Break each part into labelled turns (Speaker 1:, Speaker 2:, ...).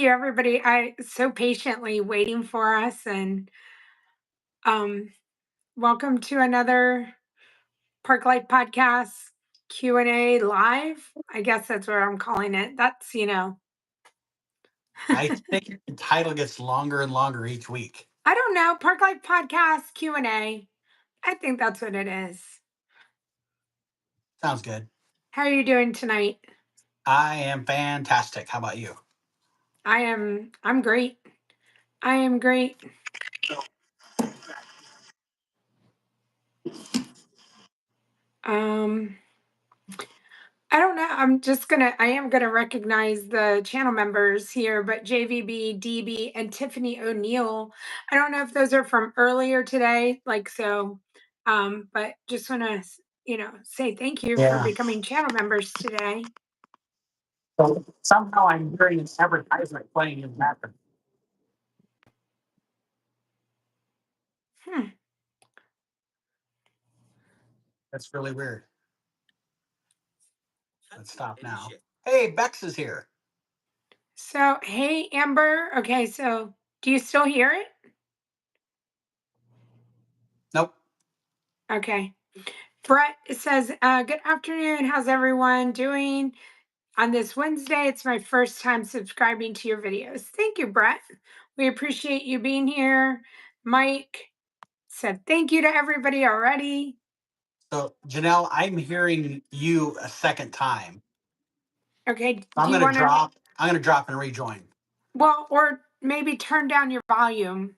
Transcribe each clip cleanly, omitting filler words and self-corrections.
Speaker 1: you, everybody. I so patiently waiting for us, and um, welcome to another Park Life Podcast Q&A live. I guess that's what I'm calling it. That's
Speaker 2: I think the title gets longer and longer each week.
Speaker 1: I don't know, Park Life Podcast Q&A. I think that's what it is.
Speaker 2: Sounds good.
Speaker 1: How are you doing tonight?
Speaker 2: I am fantastic. How about you?
Speaker 1: I'm great. I am great. I don't know. I am gonna recognize the channel members here, but JVB, DB, and Tiffany O'Neill. I don't know if those are from earlier today, but just wanna, say thank you for becoming channel members today.
Speaker 2: So somehow I'm hearing an advertisement playing in the background. That's really weird. Let's stop now. Hey, Bex is here.
Speaker 1: So, hey, Amber. Okay, so do you still hear it?
Speaker 2: Nope.
Speaker 1: Okay. Brett says, good afternoon. How's everyone doing? On this Wednesday, it's my first time subscribing to your videos. Thank you, Brett. We appreciate you being here. Mike said thank you to everybody already.
Speaker 2: So, Janelle, I'm hearing you a second time.
Speaker 1: Okay.
Speaker 2: I'm going to drop. I'm going to drop and rejoin.
Speaker 1: Well, or maybe turn down your volume.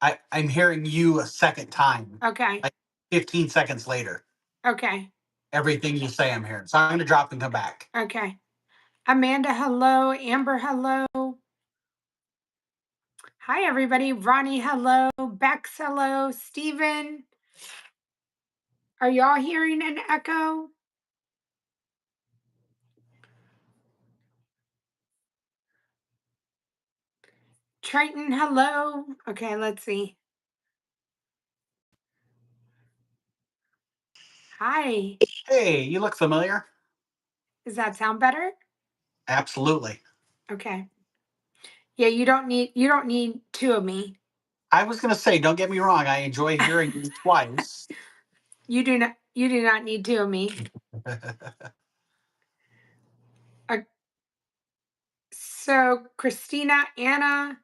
Speaker 2: I'm hearing you a second time.
Speaker 1: Okay.
Speaker 2: Like 15 seconds later.
Speaker 1: Okay.
Speaker 2: Everything you say, I'm hearing. So I'm going to drop and come back.
Speaker 1: Okay. Amanda, hello. Amber, hello. Hi, everybody. Ronnie, hello. Bex, hello. Steven. Are y'all hearing an echo? Triton, hello. Okay, let's see. Hi.
Speaker 2: Hey, you look familiar.
Speaker 1: Does that sound better?
Speaker 2: Absolutely.
Speaker 1: Okay. Yeah, you don't need two of me.
Speaker 2: I was going to say, don't get me wrong. I enjoy hearing you twice.
Speaker 1: You do not need two of me. So Christina, Anna,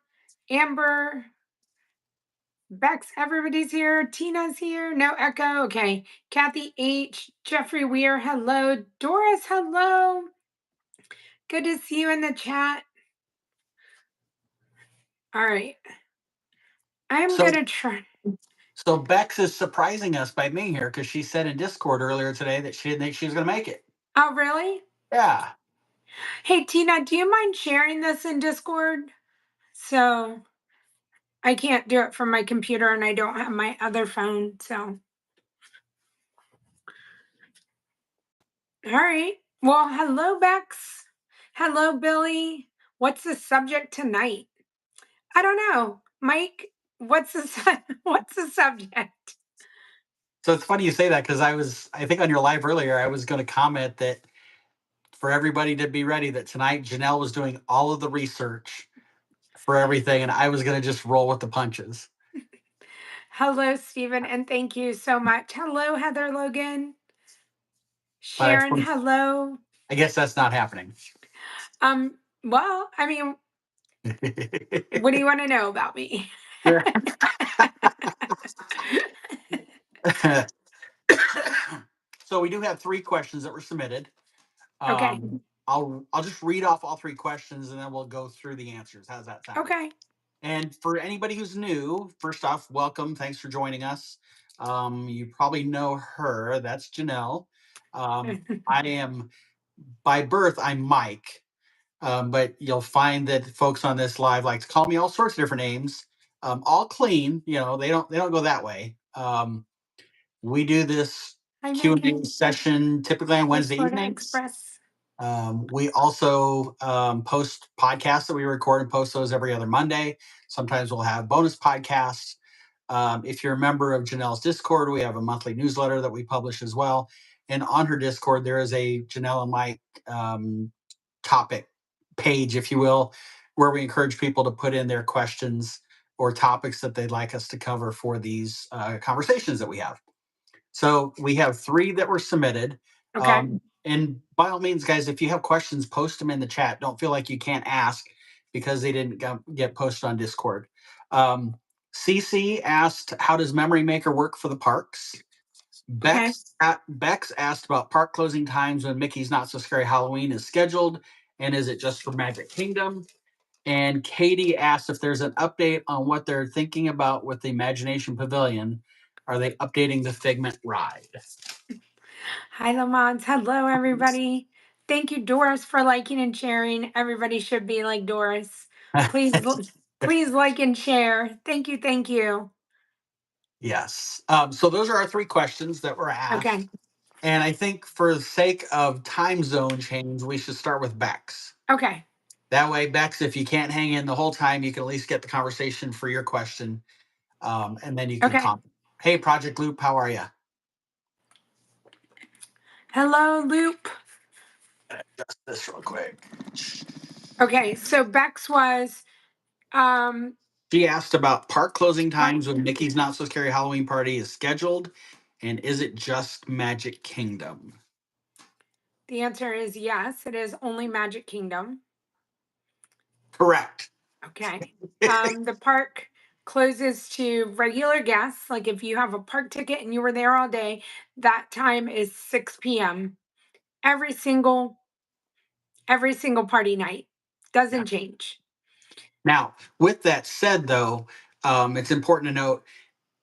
Speaker 1: Amber, Bex, everybody's here. Tina's here. No echo. Okay. Kathy H, Jeffrey Weir, hello. Doris, hello. Good to see you in the chat. All right. I'm gonna try.
Speaker 2: So Bex is surprising us by being here because she said in Discord earlier today that she didn't think she was going to make it.
Speaker 1: Oh, really?
Speaker 2: Yeah.
Speaker 1: Hey, Tina, do you mind sharing this in Discord? So I can't do it from my computer and I don't have my other phone. So, all right. Well, hello, Bex. Hello, Billy. What's the subject tonight? I don't know. Mike, what's the subject?
Speaker 2: So it's funny you say that because I think on your live earlier, I was going to comment that for everybody to be ready that tonight Janelle was doing all of the research for everything and I was going to just roll with the punches.
Speaker 1: Hello, Stephen, and thank you so much. Hello, Heather Logan. Sharon, hello.
Speaker 2: I guess that's not happening.
Speaker 1: Well, I mean, what do you want to know about me?
Speaker 2: So we do have 3 questions that were submitted.
Speaker 1: Okay.
Speaker 2: I'll just read off all 3 questions and then we'll go through the answers. How's that sound?
Speaker 1: Okay.
Speaker 2: And for anybody who's new, first off, welcome. Thanks for joining us. You probably know her. That's Janelle. I am, by birth, I'm Mike. But you'll find that folks on this live like to call me all sorts of different names. All clean, they don't go that way. We do this Q&A session typically on Wednesday evenings. We also post podcasts that we record and post those every other Monday. Sometimes we'll have bonus podcasts. If you're a member of Janelle's Discord, we have a monthly newsletter that we publish as well. And on her Discord, there is a Janelle and Mike topic page, if you will, where we encourage people to put in their questions or topics that they'd like us to cover for these conversations that we have. So we have 3 that were submitted.
Speaker 1: Okay.
Speaker 2: And by all means, guys, if you have questions, post them in the chat. Don't feel like you can't ask because they didn't get posted on Discord. Um, CC asked, "How does Memory Maker work for the parks?"
Speaker 1: Okay.
Speaker 2: Bex asked about park closing times when Mickey's Not So Scary Halloween is scheduled, and is it just for Magic Kingdom? And Katie asked if there's an update on what they're thinking about with the Imagination Pavilion. Are they updating the Figment ride?
Speaker 1: Hi, Lamont. Hello, everybody. Thank you, Doris, for liking and sharing. Everybody should be like Doris. Please, please like and share. Thank you. Thank you.
Speaker 2: Yes. So those are our 3 questions that were asked.
Speaker 1: Okay.
Speaker 2: And I think for the sake of time zone change, we should start with Bex.
Speaker 1: Okay.
Speaker 2: That way, Bex, if you can't hang in the whole time, you can at least get the conversation for your question. And then you can
Speaker 1: Okay.
Speaker 2: comment. Hey, Project Loop, how are you?
Speaker 1: Hello, Loop.
Speaker 2: Just this real quick.
Speaker 1: Okay. So Bex was um
Speaker 2: She asked about park closing
Speaker 1: park.
Speaker 2: times when Mickey's Not So Scary Halloween Party is scheduled. And is it just Magic Kingdom?
Speaker 1: The answer is yes. It is only Magic Kingdom.
Speaker 2: Correct.
Speaker 1: Okay. The park closes to regular guests. Like if you have a park ticket and you were there all day, that time is 6 p.m. every single party night.
Speaker 2: Yeah.
Speaker 1: Doesn't change.
Speaker 2: Now, with that said, though, it's important to note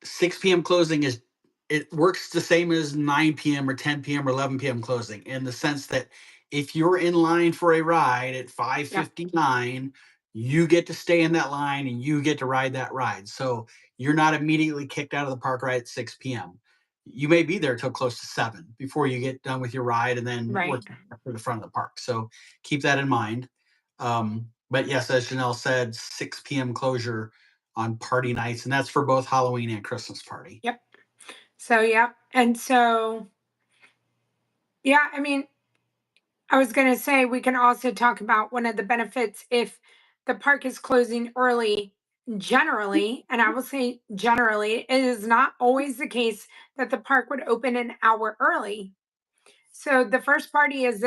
Speaker 2: 6 p.m. closing is it works the same as 9 p.m. or 10 p.m. or 11 p.m. closing in the sense that if you're in line for a ride at
Speaker 1: Yeah.
Speaker 2: 5:59, you get to stay in that line and you get to ride that ride. So you're not immediately kicked out of the park right at 6 p.m. You may be there till close to 7 before you get done with your ride and then work
Speaker 1: Right.
Speaker 2: for the front of the park. So keep that in mind. But yes, as Janelle said, 6 p.m. closure on party nights, and that's for both Halloween and Christmas party.
Speaker 1: Yep. So yeah. And so yeah, I mean, I was going to say we can also talk about one of the benefits if the park is closing early. Generally, and I will say generally, it is not always the case that the park would open an hour early. So the first party is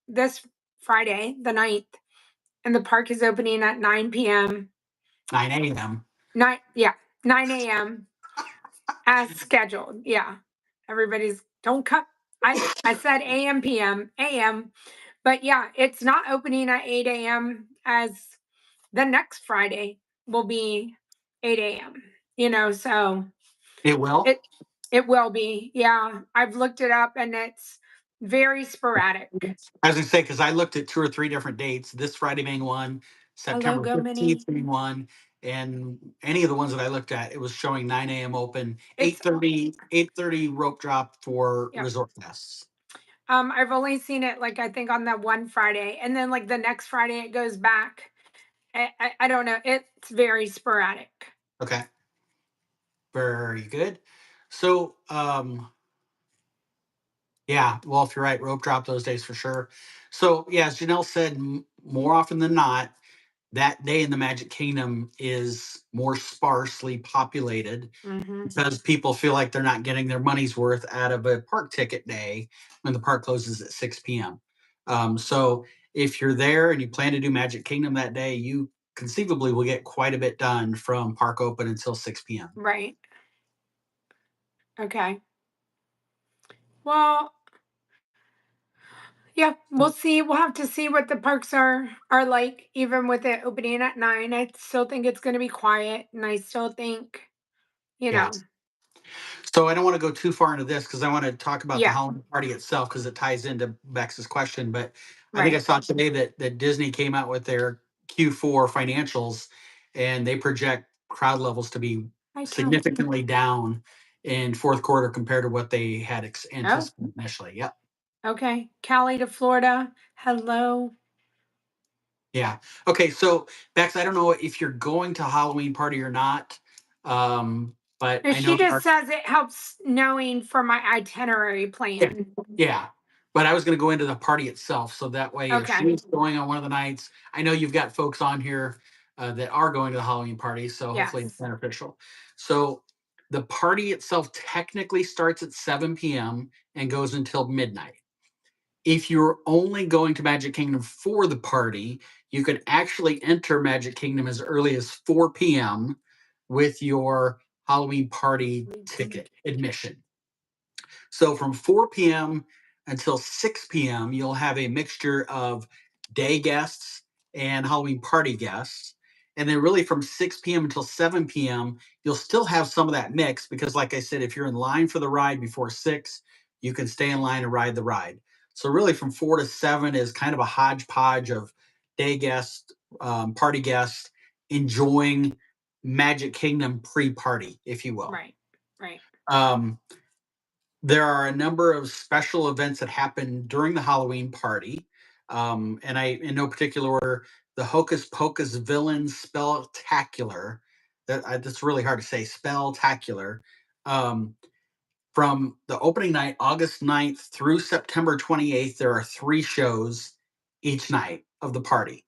Speaker 1: this Friday, the 9th, and the park is opening at 9 p.m.
Speaker 2: 9 a.m.
Speaker 1: 9 yeah, 9 a.m. as scheduled. Yeah. Everybody's don't cut. I said AM PM AM, but yeah, it's not opening at 8 a.m. as the next Friday will be 8 a.m. So
Speaker 2: It will.
Speaker 1: it it will be. Yeah. I've looked it up and it's very sporadic.
Speaker 2: As I say, because I looked at 2 or 3 different dates. This Friday being one,
Speaker 1: Hello,
Speaker 2: September
Speaker 1: Go
Speaker 2: 15th
Speaker 1: Mini.
Speaker 2: being one, and any of the ones that I looked at, it was showing 9 a.m. open,
Speaker 1: It's
Speaker 2: 8:30 rope drop for
Speaker 1: yeah.
Speaker 2: resort guests.
Speaker 1: I've only seen it like I think on that one Friday, and then like the next Friday it goes back. I don't know. It's very sporadic.
Speaker 2: Okay, very good. So, yeah, well, if you're right, rope drop those days for sure. So, yeah, as Janelle said, more often than not, that day in the Magic Kingdom is more sparsely populated
Speaker 1: Hmm.
Speaker 2: because people feel like they're not getting their money's worth out of a park ticket day when the park closes at 6 p.m. So if you're there and you plan to do Magic Kingdom that day, you conceivably will get quite a bit done from park open until 6 p.m.
Speaker 1: Right. Okay. Well, yeah, we'll see. We'll have to see what the parks are like, even with it opening at 9. I still think it's going to be quiet, and I still think, you
Speaker 2: Yeah.
Speaker 1: know,
Speaker 2: So I don't want to go too far into this because I want to talk about the
Speaker 1: yeah,
Speaker 2: Halloween party itself because it ties into Bex's question. But I think I
Speaker 1: right.
Speaker 2: saw today that Disney came out with their Q4 financials and they project crowd levels to be
Speaker 1: Hi, Callie.
Speaker 2: significantly down in fourth quarter compared to what they had
Speaker 1: Oh,
Speaker 2: anticipated initially. Yep.
Speaker 1: okay. Callie to Florida. Hello.
Speaker 2: Yeah. Okay. So Bex, I don't know if you're going to Halloween party or not, but
Speaker 1: No,
Speaker 2: I know
Speaker 1: she just says it helps knowing for my itinerary
Speaker 2: yeah,
Speaker 1: plan.
Speaker 2: yeah. But I was going to go into the party itself. So that way, if
Speaker 1: Okay.
Speaker 2: she's going on one of the nights, I know you've got folks on here that are going to the Halloween party. So hopefully it's
Speaker 1: Yes.
Speaker 2: beneficial. So the party itself technically starts at 7 p.m. and goes until midnight. If you're only going to Magic Kingdom for the party, you can actually enter Magic Kingdom as early as 4 p.m. with your Halloween party ticket admission. So from 4 p.m. until 6 p.m., you'll have a mixture of day guests and Halloween party guests. And then, really, from 6 p.m. until 7 p.m., you'll still have some of that mix because, like I said, if you're in line for the ride before 6, you can stay in line and ride the ride. So, really, from 4 to 7 is kind of a hodgepodge of day guests, party guests enjoying Magic Kingdom pre party, if you will.
Speaker 1: Right. Right.
Speaker 2: Um, there are a number of special events that happen during the Halloween party. And in no particular order, the Hocus Pocus Villain Spelltacular. That's really hard to say. Spelltacular. Um, from the opening night, August 9th through September 28th, there are 3 shows each night of the party.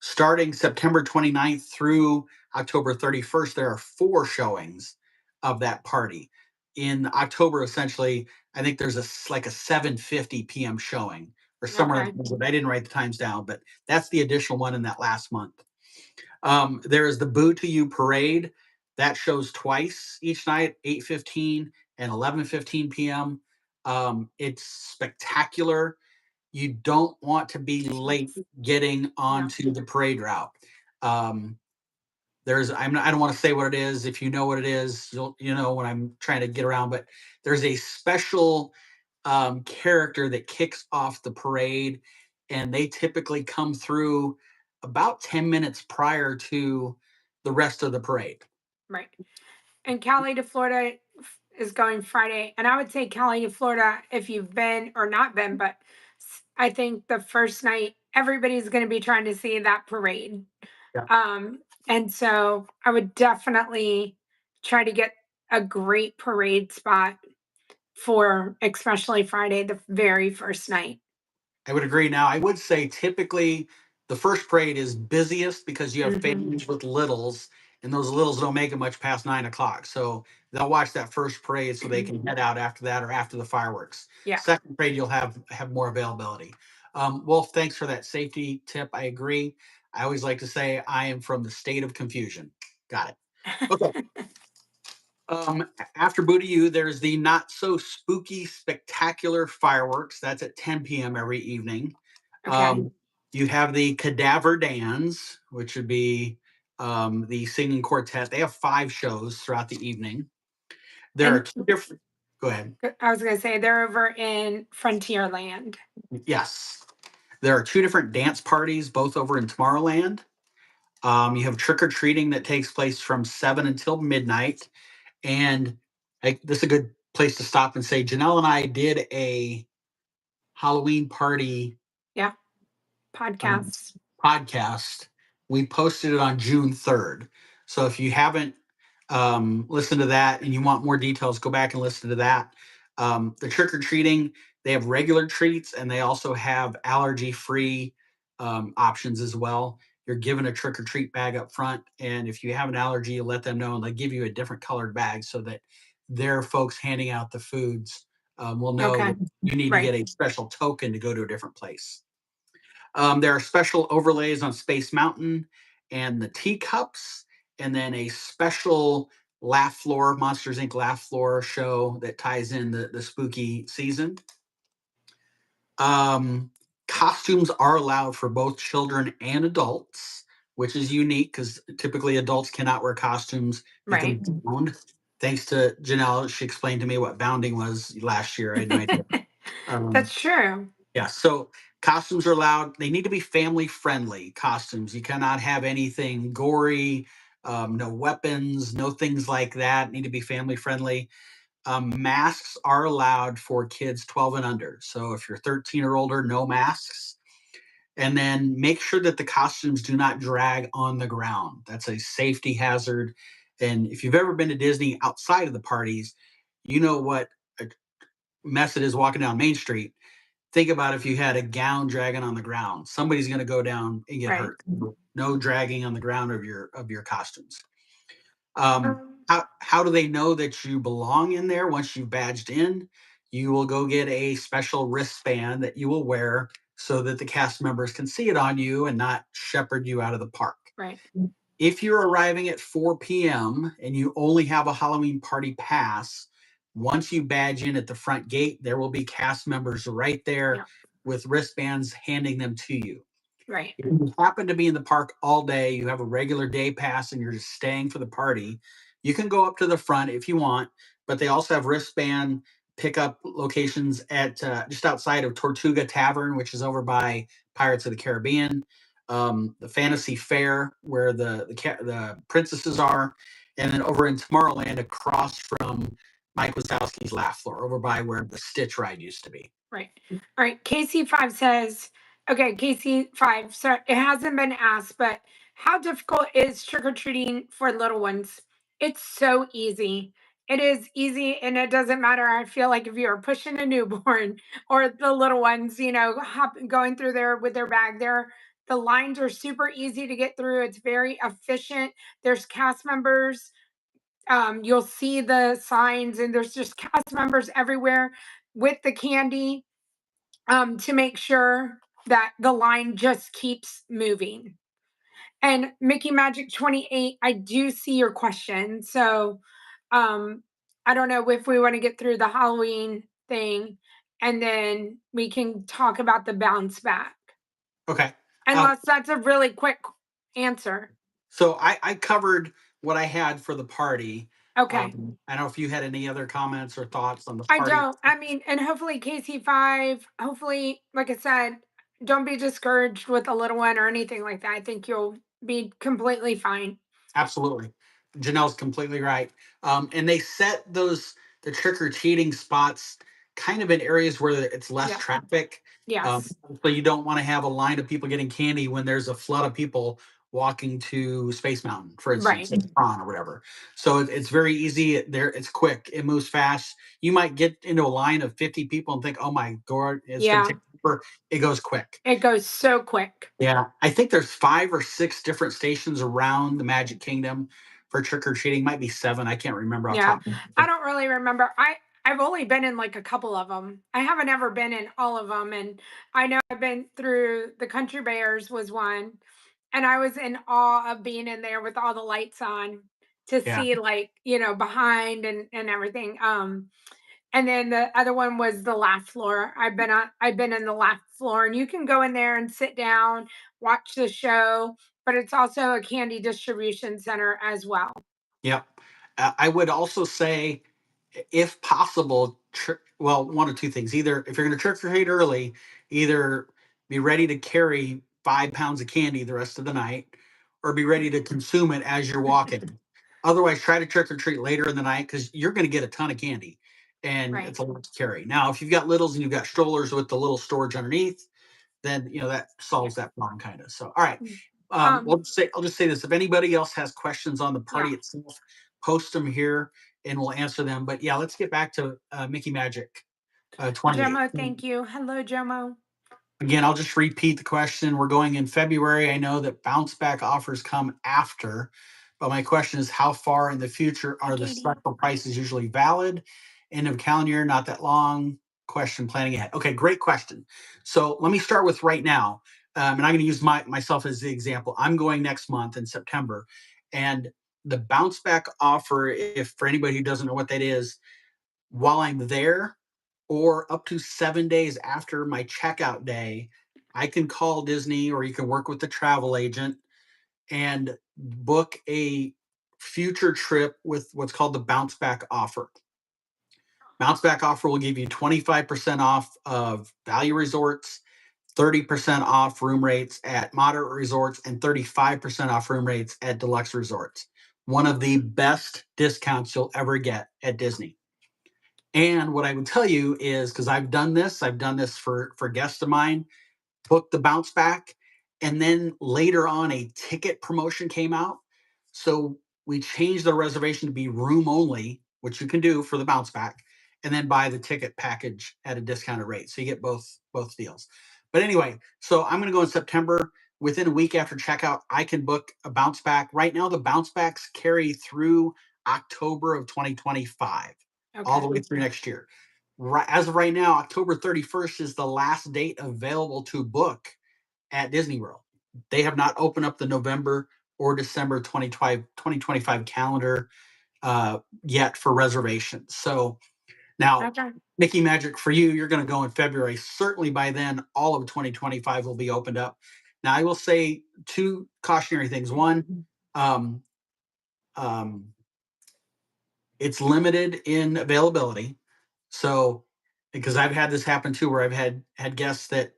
Speaker 2: Starting September 29th through October 31st, there are 4 showings of that party. In October, essentially, I think there's like a 7:50 p.m. showing or somewhere.
Speaker 1: Okay.
Speaker 2: I didn't write the times down, but that's the additional one in that last month. There is the Boo to You parade that shows twice each night, 8:15 and 11:15 p.m. It's spectacular. You don't want to be late getting
Speaker 1: No.
Speaker 2: onto the parade route. Um, I don't want to say what it is. If you know what it is, you know when I'm trying to get around. But there's a special character that kicks off the parade, and they typically come through about 10 minutes prior to the rest of the parade.
Speaker 1: Right. And Cali to Florida is going Friday. And I would say Cali to Florida, if you've been or not been, but I think the first night, everybody's going to be trying to see that parade.
Speaker 2: Yeah.
Speaker 1: And so I would definitely try to get a great parade spot for especially Friday, the very first night.
Speaker 2: I would agree. Now, I would say typically the first parade is busiest because you have
Speaker 1: Hmm.
Speaker 2: families with littles, and those littles don't make it much past 9 o'clock. So they'll watch that first parade so they can head out after that or after the fireworks.
Speaker 1: Yeah.
Speaker 2: Second parade, you'll have more availability. Wolf, thanks for that safety tip. I agree. I always like to say I am from the state of confusion. Got it. Okay. After Boo to You, there's the not so spooky spectacular fireworks. That's at 10 p.m. every evening.
Speaker 1: Okay.
Speaker 2: You have the Cadaver Dans, which would be the singing quartet. They have 5 shows throughout the evening. There are
Speaker 1: And
Speaker 2: 2 different. Go ahead.
Speaker 1: I was going to say they're over in Frontierland.
Speaker 2: Yes, there are 2 different dance parties, both over in Tomorrowland. You have trick or treating that takes place from 7 until midnight, and this is a good place to stop and say Janelle and I did a Halloween party
Speaker 1: Yeah.
Speaker 2: um,
Speaker 1: Podcast.
Speaker 2: podcast. We posted it on June 3rd. So if you haven't listened to that and you want more details, go back and listen to that. The trick or treating, they have regular treats and they also have allergy free options as well. You're given a trick or treat bag up front. And if you have an allergy, you let them know and they give you a different colored bag so that their folks handing out the foods will know
Speaker 1: Okay.
Speaker 2: that you need to
Speaker 1: Right.
Speaker 2: get a special token to go to a different place. There are special overlays on Space Mountain and the teacups, and then a special Laugh Floor, Monsters Inc. Laugh Floor show that ties in the spooky season. Um, Costumes are allowed for both children and adults, which is unique because typically adults cannot wear costumes. You can
Speaker 1: Right.
Speaker 2: bound. Thanks to Janelle, she explained to me what bounding was last year. I had no idea. Um,
Speaker 1: That's true.
Speaker 2: yeah, so costumes are allowed. They need to be family friendly costumes. You cannot have anything gory, no weapons, no things like that. Need to be family friendly. Masks are allowed for kids 12 and under. So if you're 13 or older, no masks. And then make sure that the costumes do not drag on the ground. That's a safety hazard. And if you've ever been to Disney outside of the parties, you know what a mess it is walking down Main Street. think about if you had a gown dragging on the ground, somebody's going to go down and get
Speaker 1: Right.
Speaker 2: hurt. No dragging on the ground of your costumes. Um,
Speaker 1: Um,
Speaker 2: how do they know that you belong in there? Once you've badged in, you will go get a special wristband that you will wear so that the cast members can see it on you and not shepherd you out of the park.
Speaker 1: right.
Speaker 2: If you're arriving at 4 p.m. and you only have a Halloween party pass, once you badge in at the front gate, there will be cast members right there
Speaker 1: Yeah.
Speaker 2: with wristbands handing them to you.
Speaker 1: Right.
Speaker 2: If you happen to be in the park all day, you have a regular day pass and you're just staying for the party, you can go up to the front if you want, but they also have wristband pickup locations at just outside of Tortuga Tavern, which is over by Pirates of the Caribbean, the Fantasy Fair, where the princesses are, and then over in Tomorrowland across from Mike Wazowski's Laugh Floor, over by where the Stitch ride used to be.
Speaker 1: Right. All right. KC5 says, okay, KC5, so it hasn't been asked, but how difficult is trick or treating for little ones? It's so easy. It is easy, and it doesn't matter. I feel like if you're pushing a newborn or the little ones, going through there with their bag, the lines are super easy to get through. It's very efficient. There's cast members. You'll see the signs, and there's just cast members everywhere with the candy, to make sure that the line just keeps moving. And Mickey Magic 28, I do see your question. So um, I don't know if we want to get through the Halloween thing and then we can talk about the bounce back.
Speaker 2: Okay. Uh,
Speaker 1: Unless that's a really quick answer.
Speaker 2: So I covered what I had for the party.
Speaker 1: Okay.
Speaker 2: I don't know if you had any other comments or thoughts on the
Speaker 1: I
Speaker 2: party.
Speaker 1: don't. I mean, and hopefully KC5, hopefully, like I said, don't be discouraged with a little one or anything like that. I think you'll be completely fine.
Speaker 2: Absolutely. Janelle's completely right. And they set the trick or treating spots kind of in areas where it's less
Speaker 1: Yeah.
Speaker 2: traffic.
Speaker 1: Yes.
Speaker 2: So you don't want to have a line of people getting candy when there's a flood of people walking to Space Mountain, for instance,
Speaker 1: Right.
Speaker 2: in Tron or whatever. So it's very easy. There, it's quick. It moves fast. You might get into a line of 50 people and think, "Oh my god, it's going to
Speaker 1: Yeah.
Speaker 2: take forever." It goes quick.
Speaker 1: It goes so quick.
Speaker 2: Yeah, I think there's 5 or 6 different stations around the Magic Kingdom for trick or treating. Might be 7. I can't remember off the
Speaker 1: Yeah.
Speaker 2: top of my
Speaker 1: I
Speaker 2: head.
Speaker 1: don't really remember. I've only been in like a couple of them. I haven't ever been in all of them, and I know I've been through the Country Bears was one, and I was in awe of being in there with all the lights on to
Speaker 2: Yeah,
Speaker 1: see, like, behind and everything. And then the other one was the laugh floor. I've been in the laugh floor, and you can go in there and sit down, watch the show, but it's also a candy distribution center as well.
Speaker 2: yep. I would also say, if possible, well, one or two things. Either if you're going to trick or treat early, either be ready to carry 5 pounds of candy the rest of the night, or be ready to consume it as you're walking. Otherwise, try to trick or treat later in the night because you're going to get a ton of candy, and
Speaker 1: Right.
Speaker 2: it's a lot to carry. Now, if you've got littles and you've got strollers with the little storage underneath, then that
Speaker 1: Yeah.
Speaker 2: solves that problem kind of. So, all right.
Speaker 1: Mm. Um,
Speaker 2: I'll just say this: if anybody else has questions on the
Speaker 1: yeah.
Speaker 2: party itself, post them here and we'll answer them. But yeah, let's get back to Mickey Magic 28.
Speaker 1: Jomo, thank you. Hello, Jomo.
Speaker 2: Again, I'll just repeat the question. We're going in February. I know that bounce back offers come after, but my question is, how far in the future
Speaker 1: Hi,
Speaker 2: are the
Speaker 1: Katie.
Speaker 2: special prices usually valid? End of calendar year, not that long. Question, planning ahead. Okay, great question. So let me start with right now, and I'm going to use myself as the example. I'm going next month in September, and the bounce back offer, if for anybody who doesn't know what that is, while I'm there or up to 7 days after my checkout day, I can call Disney or you can work with the travel agent and book a future trip with what's called the bounce back offer. Bounce back offer will give you 25% off of value resorts, 30% off room rates at moderate resorts, and 35% off room rates at deluxe resorts. One of the best discounts you'll ever get at Disney. And what I would tell you is, because I've done this for guests of mine, booked the bounce back, and then later on a ticket promotion came out. So we changed the reservation to be room only, which you can do for the bounce back. and then buy the ticket package at a discounted rate. So you get both deals. But anyway, so I'm going to go in September. Within a week after checkout, I can book a bounce back. Right now, the bounce backs carry through October of 2025, all the
Speaker 1: Okay.
Speaker 2: way through next year. Right, as of right now, October 31st is the last date available to book at Disney World. They have not opened up the November or December 2025 calendar yet for reservations. So now,
Speaker 1: Okay.
Speaker 2: Mickey Magic for you, you're going to go in February. Certainly by then, all of 2025 will be opened up. Now, I will say two cautionary things. One, um, um, it's limited in availability. So, because I've had this happen too, where I've had guests that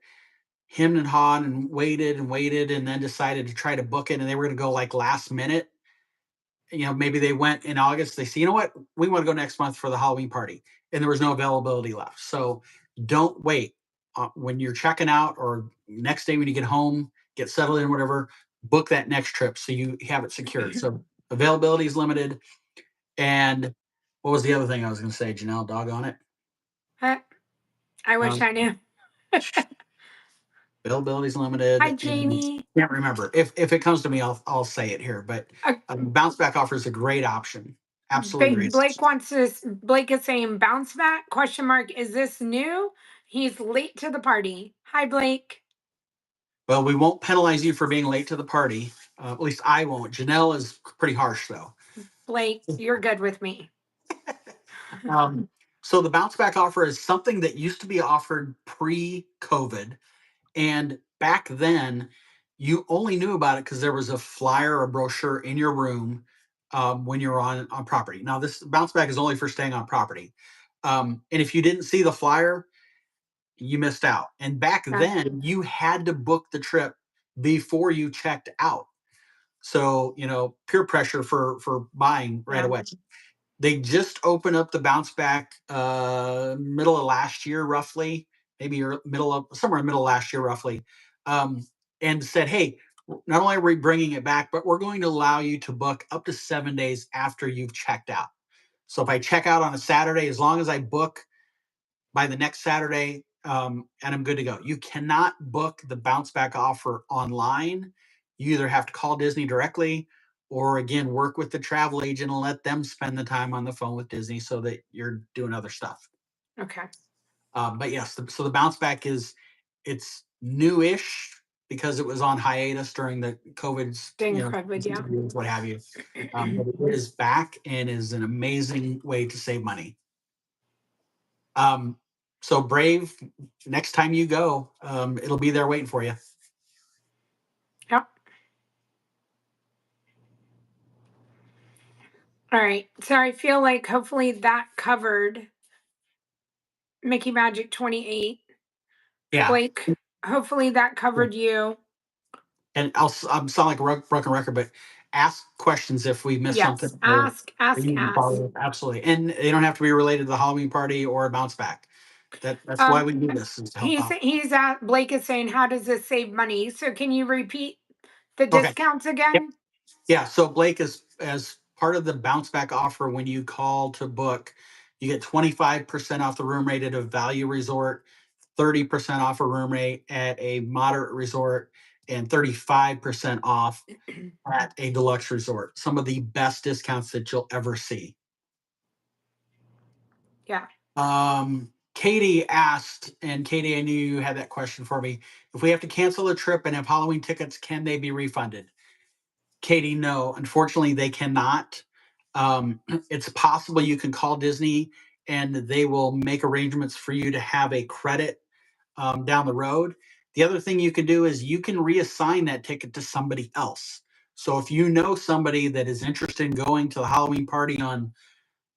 Speaker 2: hemmed and hawed and waited and then decided to try to book it, and they were going to go like last minute. Maybe they went in August. They say, you know what, we want to go next month for the Halloween party, and there was no availability left. So don't wait. When you're checking out or next day when you get home, get settled in, whatever, book that next trip so you have it secured. So availability is limited. And what was the other thing I was going to say, Janelle? Doggone it.
Speaker 1: Uh, I wish
Speaker 2: Um,
Speaker 1: I knew.
Speaker 2: Availability is
Speaker 1: Hi,
Speaker 2: limited, and
Speaker 1: Jamie.
Speaker 2: can't remember. If it comes to me, I'll say it here. But
Speaker 1: Uh,
Speaker 2: bounce back offer is a great option. Absolutely great.
Speaker 1: Blake is saying bounce back question mark. Is this new? He's late to the party. Hi, Blake.
Speaker 2: Well, we won't penalize you for being late to the party. At least I won't. Janelle is pretty harsh, though.
Speaker 1: Blake, you're good with me.
Speaker 2: Um, so the bounce back offer is something that used to be offered pre-COVID, and back then you only knew about it because there was a flyer or a brochure in your room when you're on property. Now, this bounce back is only for staying on property, and if you didn't see the flyer, you missed out. And back
Speaker 1: Yeah.
Speaker 2: then, you had to book the trip before you checked out. So, peer pressure for buying right
Speaker 1: Yeah.
Speaker 2: away. They just opened up the bounce back middle of last year, roughly, maybe middle of somewhere in the middle of last year, roughly, um, and said, hey, not only are we bringing it back, but we're going to allow you to book up to 7 days after you've checked out. So if I check out on a Saturday, as long as I book by the next Saturday, and I'm good to go. You cannot book the bounce back offer online. You either have to call Disney directly or again work with the travel agent and let them spend the time on the phone with Disney so that you're doing other stuff.
Speaker 1: Okay.
Speaker 2: But yes, so the bounce back it's newish because it was on hiatus during the COVID's,
Speaker 1: Dang COVID, yeah.
Speaker 2: what have you. But it is back and is an amazing way to save money. Um, so Brave, next time you go, it'll be there waiting for you.
Speaker 1: Yep. All right. So I feel like hopefully that covered Mickey Magic 28.
Speaker 2: Yeah,
Speaker 1: Blake, hopefully that covered you.
Speaker 2: and I'm sound like a broken record, but ask questions if we miss something
Speaker 1: Yes.
Speaker 2: or
Speaker 1: Ask, ask,
Speaker 2: you need to
Speaker 1: ask.
Speaker 2: follow up. Absolutely, and they don't have to be related to the Halloween party or a bounce back. That's why
Speaker 1: Um,
Speaker 2: we do this, is to help out.
Speaker 1: he's at Blake is saying, how does this save money? So can you repeat the
Speaker 2: Okay.
Speaker 1: discounts
Speaker 2: Yep.
Speaker 1: again?
Speaker 2: Yeah. So Blake is as part of the bounce back offer when you call to book, you get 25% off the room rate at a value resort, 30% off a room rate at a moderate resort, and 35% off at a deluxe resort. Some of the best discounts that you'll ever see.
Speaker 1: Yeah.
Speaker 2: Katie asked, and Katie, I knew you had that question for me. If we have to cancel a trip and have Halloween tickets, can they be refunded? Katie, no, unfortunately, they cannot. It's possible you can call Disney and they will make arrangements for you to have a credit down the road. The other thing you can do is you can reassign that ticket to somebody else. So if you know somebody that is interested in going to the Halloween party on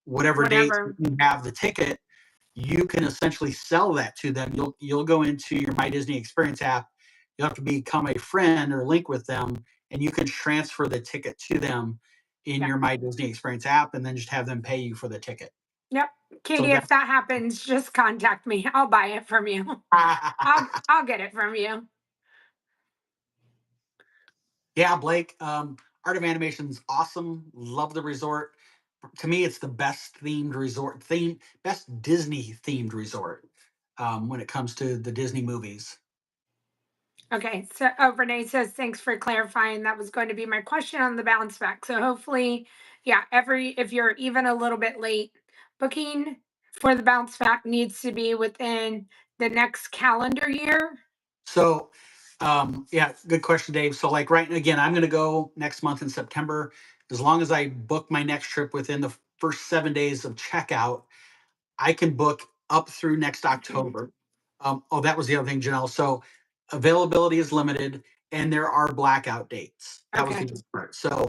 Speaker 2: whatever date
Speaker 1: Whatever.
Speaker 2: you have the ticket, you can essentially sell that to them. You'll go into your My Disney Experience app. You'll have to become a friend or link with them, and you can transfer the ticket to them in
Speaker 1: Yeah.
Speaker 2: your My Disney Experience app, and then just have them pay you for the ticket.
Speaker 1: Yep.
Speaker 2: So
Speaker 1: Katie, if
Speaker 2: that,
Speaker 1: that happens, just contact me. I'll buy it from you. I'll get it from you.
Speaker 2: yeah, Blake, Art of Animation is awesome. Love the resort. to me, it's the best themed resort best Disney themed resort when it comes to the Disney movies.
Speaker 1: Okay, so Renee says thanks for clarifying. That was going to be my question on the bounce back. So hopefully, yeah, if you're even a little bit late, booking for the bounce back needs to be within the next calendar year.
Speaker 2: So, yeah, good question, Dave. So, like, right again, I'm going to go next month in September. As long as I book my next trip within the first 7 days of checkout, I can book up through next October. Oh, that was the other thing, Janelle. So, availability is limited, and there are blackout dates. That was the
Speaker 1: Okay,
Speaker 2: other part. So,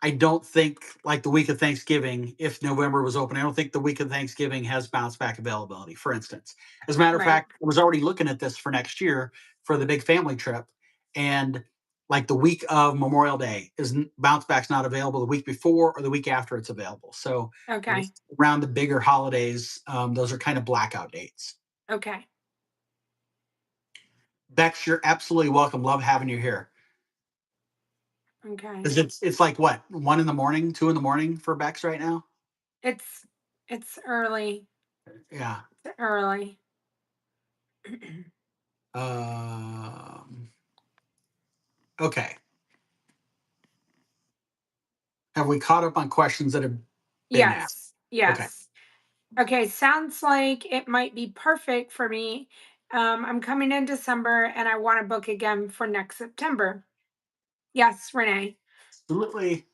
Speaker 2: I don't think like the week of Thanksgiving, if November was open, I don't think the week of Thanksgiving has bounce back availability, for instance. As a matter of
Speaker 1: right.
Speaker 2: fact, I was already looking at this for next year for the big family trip. And like the week of Memorial Day is bounce back's not available the week before or the week after it's available. So
Speaker 1: Okay,
Speaker 2: around the bigger holidays, those are kind of blackout dates.
Speaker 1: okay,
Speaker 2: Bex, you're absolutely welcome. Love having you here.
Speaker 1: okay.
Speaker 2: Because it's like what, 1 in the morning, 2 in the morning for Bex right now?
Speaker 1: It's it's early.
Speaker 2: Yeah.
Speaker 1: It's early.
Speaker 2: Um, okay. Have we caught up on questions that have been asked?
Speaker 1: Yes,
Speaker 2: Okay.
Speaker 1: yes. Okay, sounds like it might be perfect for me. I'm coming in December and I want to book again for next September. Yes, Renee.
Speaker 2: Absolutely.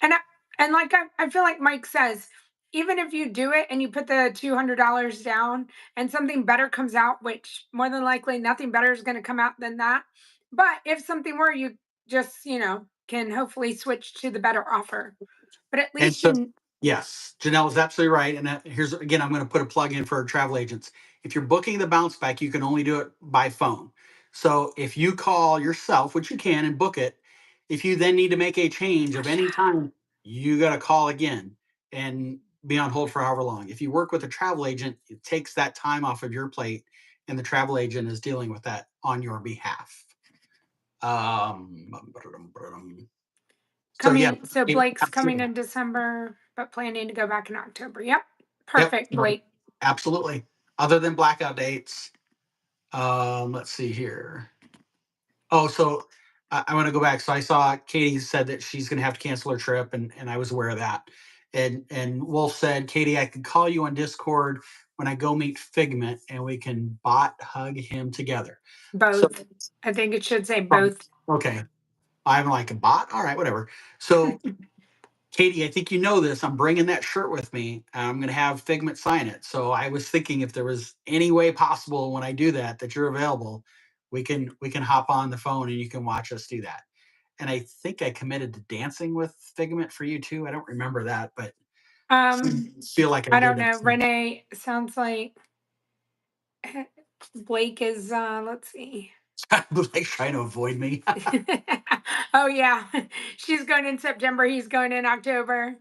Speaker 1: And and like I feel like Mike says, even if you do it and you put the $200 down and something better comes out, which more than likely nothing better is going to come out than that. But if something were, you just, can hopefully switch to the better offer. But at
Speaker 2: And
Speaker 1: least
Speaker 2: so, yes, Janelle is absolutely right. And here's again, I'm going to put a plug in for our travel agents. If you're booking the bounce back, you can only do it by phone. So if you call yourself, which you can, and book it, if you then need to make a change of any time, you got to call again and be on hold for however long. If you work with a travel agent, it takes that time off of your plate, and the travel agent is dealing with that on your behalf. Um, so yeah,
Speaker 1: so Blake's coming
Speaker 2: absolutely.
Speaker 1: in December, but planning to go back in October. Yep.
Speaker 2: Yep,
Speaker 1: Perfect, Blake.
Speaker 2: absolutely. Other than blackout dates, let's see here. Oh, so I want to go back. So I saw Katie said that she's going to have to cancel her trip, and I was aware of that. And Wolf said, Katie, I could call you on Discord when I go meet Figment, and we can bot hug him together. So
Speaker 1: Both. I think it should say
Speaker 2: um,
Speaker 1: both.
Speaker 2: okay, I'm like a bot. All right, whatever. So Katie, I think you know this. I'm bringing that shirt with me. I'm going to have Figment sign it. So I was thinking if there was any way possible when I do that that you're available, we can hop on the phone and you can watch us do that. And I think I committed to dancing with Figment for you too. I don't remember that, but
Speaker 1: Um,
Speaker 2: feel like I
Speaker 1: I
Speaker 2: did
Speaker 1: don't
Speaker 2: that.
Speaker 1: know. Renee sounds like Blake is let's see.
Speaker 2: Like trying to avoid me.
Speaker 1: Oh yeah. She's going in September, he's going in October.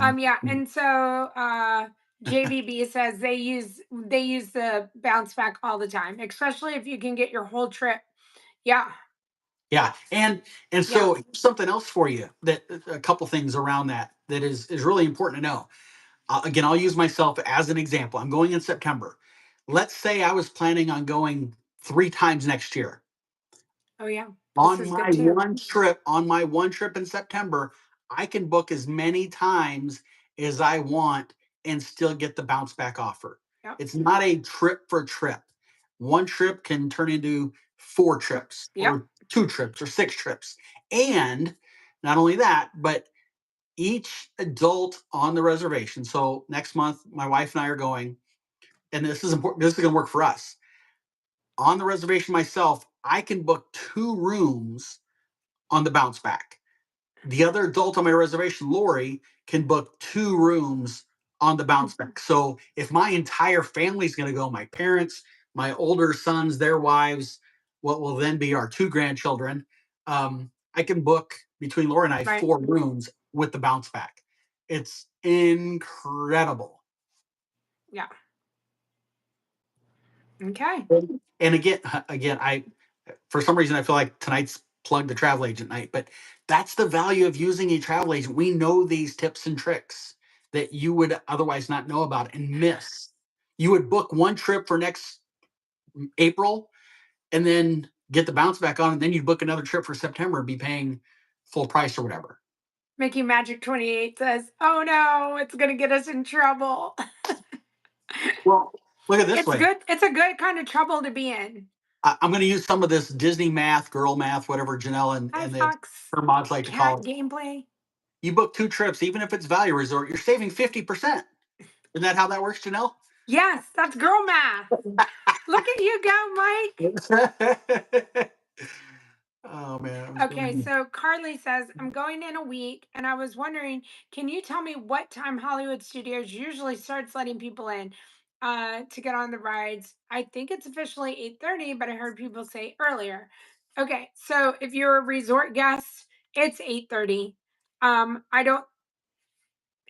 Speaker 2: um,
Speaker 1: Yeah, and so JVB says they use the bounce back all the time, especially if you can get your whole trip. Yeah,
Speaker 2: yeah, and
Speaker 1: yeah.
Speaker 2: so here's something else for you that a couple things around that is really important to know. Again, I'll use myself as an example. I'm going in September. Let's say I was planning on going 3 times next year.
Speaker 1: Oh yeah. This
Speaker 2: On
Speaker 1: is
Speaker 2: my
Speaker 1: good too.
Speaker 2: one trip, on my one trip in September, I can book as many times as I want and still get the bounce back offer.
Speaker 1: Yep.
Speaker 2: It's not a trip for trip. One trip can turn into 4 trips
Speaker 1: Yep.
Speaker 2: or 2 trips or 6 trips. And not only that, but each adult on the reservation. So next month, my wife and I are going, and this is important. This is going to work for us. On the reservation myself, I can book 2 rooms on the bounce back. The other adult on my reservation, Lori, can book 2 rooms on the bounce back. So if my entire family's going to go, my parents, my older sons, their wives, what will then be our 2 grandchildren, I can book between Lori and I
Speaker 1: Right.
Speaker 2: 4 rooms with the bounce back. It's incredible.
Speaker 1: Yeah. Okay.
Speaker 2: And again, I for some reason I feel like tonight's plug the travel agent night, but that's the value of using a travel agent. We know these tips and tricks that you would otherwise not know about and miss. You would book one trip for next April and then get the bounce back on, and then you'd book another trip for September and be paying full price or whatever.
Speaker 1: Mickey Magic 28 says, "Oh no, it's gonna get us in trouble."
Speaker 2: Well, look at it this
Speaker 1: It's
Speaker 2: way.
Speaker 1: good. It's a good kind of trouble to be in.
Speaker 2: I'm going to use some of this Disney math, girl math, whatever Janelle
Speaker 1: Hi,
Speaker 2: and the
Speaker 1: Fox
Speaker 2: her mods like to call
Speaker 1: Cat
Speaker 2: it.
Speaker 1: gameplay.
Speaker 2: You book two trips, even if it's value resort, you're saving 50%. Isn't that how that works, Janelle?
Speaker 1: Yes, that's girl math. Look at you go, Mike.
Speaker 2: Oh man, I'm
Speaker 1: Okay,
Speaker 2: telling
Speaker 1: so Carly says, I'm going in a week, and I was wondering, can you tell me what time Hollywood Studios usually starts letting people in to get on the rides? I think it's officially 8:30, but I heard people say earlier. Okay, so if you're a resort guest, it's 8:30. I don't,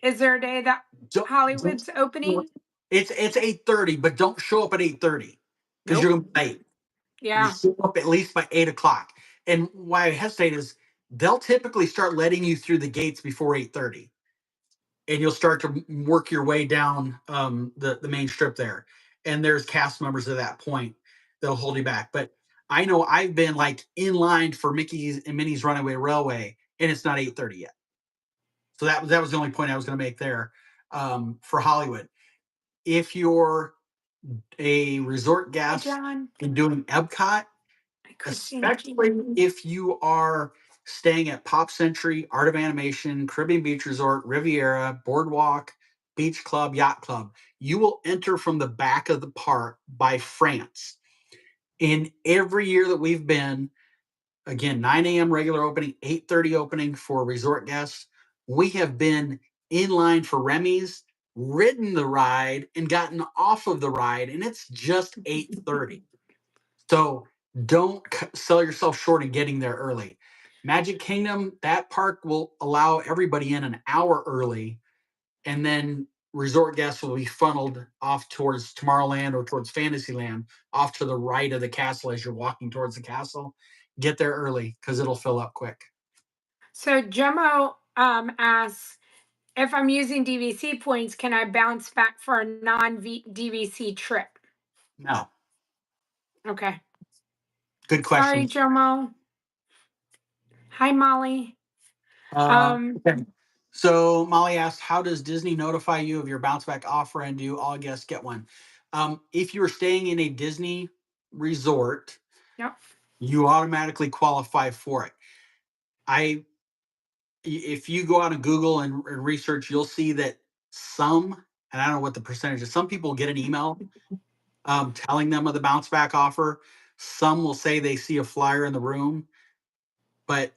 Speaker 1: is there a day that
Speaker 2: you.
Speaker 1: Hollywood's opening?
Speaker 2: It's 8:30, but don't show up at 8:30 because you're
Speaker 1: Nope.
Speaker 2: gonna be late. You
Speaker 1: Yeah.
Speaker 2: show up at least by 8 o'clock. And why I hesitate is they'll typically start letting you through the gates before 8:30, and you'll start to work your way down the main strip there. And there's cast members at that point that'll hold you back. But I know I've been like in line for Mickey's and Minnie's Runaway Railway, and it's not 8:30 yet. So that was the only point I was going to make there for Hollywood. If you're a resort
Speaker 1: Hi,
Speaker 2: guest
Speaker 1: John.
Speaker 2: and doing Epcot,
Speaker 1: Hi, Christina G.
Speaker 2: especially if you are staying at Pop Century, Art of Animation, Caribbean Beach Resort, Riviera, Boardwalk, Beach Club, Yacht Club, you will enter from the back of the park by France. In every year that we've been, again, 9 a.m. regular opening, 8:30 opening for resort guests, we have been in line for Remy's, ridden the ride, and gotten off of the ride, and it's just 8:30. So don't sell yourself short in getting there early. Magic Kingdom, that park will allow everybody in an hour early, and then resort guests will be funneled off towards Tomorrowland or towards Fantasyland, off to the right of the castle as you're walking towards the castle. Get there early because it'll fill up quick.
Speaker 1: So Jomo asks, if I'm using DVC points, can I bounce back for a non-DVC trip?
Speaker 2: No,
Speaker 1: Okay.
Speaker 2: good
Speaker 1: Sorry,
Speaker 2: question.
Speaker 1: Jomo. Hi, Molly.
Speaker 2: Okay. So Molly asked, how does Disney notify you of your bounce back offer and do all guests get one? If you are staying in a Disney resort,
Speaker 1: Yep.
Speaker 2: you automatically qualify for it. I, if you go out and Google and research, you'll see that some, and I don't know what the percentage is, some people get an email telling them of the bounce back offer. Some will say they see a flyer in the room, but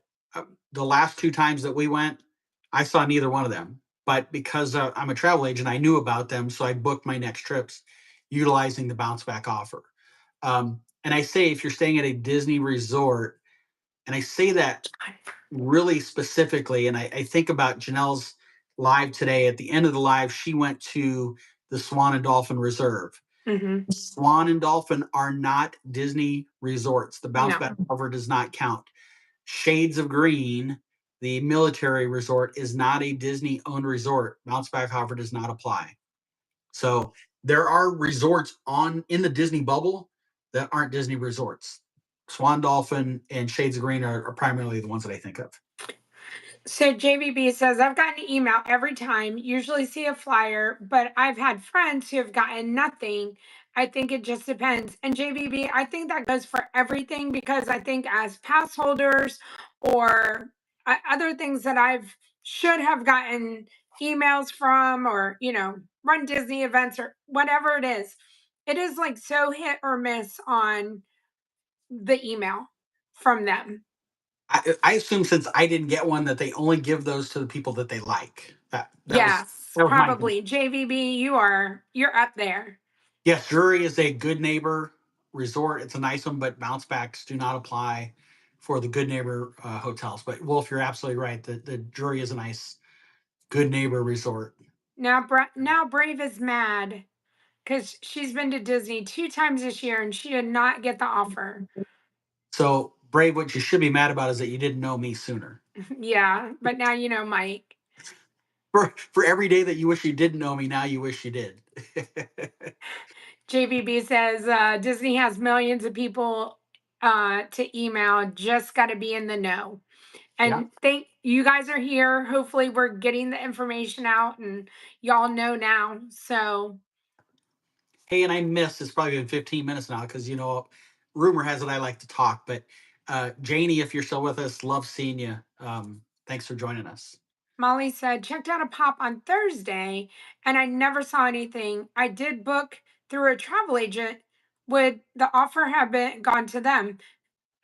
Speaker 2: the last two times that we went, I saw neither one of them. But because I'm a travel agent, I knew about them, so I booked my next trips utilizing the bounce back offer. And I say if you're staying at a Disney resort, and I say that really specifically, and I think about Janelle's live today. At the end of the live, she went to the Swan and Dolphin Reserve.
Speaker 1: Mm-hmm.
Speaker 2: Swan and Dolphin are not Disney resorts. The bounce
Speaker 1: No.
Speaker 2: back offer does not count. Shades of Green, the military resort, is not a Disney owned resort. Bounce back offer does not apply. So there are resorts on in the Disney bubble that aren't Disney resorts. Swan Dolphin and Shades of Green are primarily the ones that I think of.
Speaker 1: So JVB says, I've gotten an email every time, usually see a flyer, but I've had friends who have gotten nothing. I think it just depends. And JVB, I think that goes for everything because I think as pass holders or other things that I've should have gotten emails from or, run Disney events or whatever it is like so hit or miss on the email from them.
Speaker 2: I assume since I didn't get one that they only give those to the people that they like. That was
Speaker 1: Yes,
Speaker 2: that was my
Speaker 1: probably. JVB, you're up there.
Speaker 2: yes. Drury is a good neighbor resort. It's a nice one, but bounce backs do not apply for the good neighbor hotels. But Wolf, you're absolutely right. The Drury is a nice good neighbor resort.
Speaker 1: Now Brave is mad because she's been to Disney 2 times this year and she did not get the offer.
Speaker 2: So Brave, what you should be mad about is that you didn't know me sooner.
Speaker 1: Yeah, but now you know Mike.
Speaker 2: For every day that you wish you didn't know me, now you wish you did.
Speaker 1: JVB says Disney has millions of people to email. Just got to be in the know.
Speaker 2: Yeah.
Speaker 1: And thank you guys are here. Hopefully, we're getting the information out, and y'all know now. So,
Speaker 2: Hey, and I missed. It's probably been 15 minutes now because rumor has it I like to talk. But Janie, if you're still with us, love seeing you. Thanks for joining us.
Speaker 1: Molly said, checked out a pop on Thursday, and I never saw anything. I did book through a travel agent. Would the offer have been gone to them?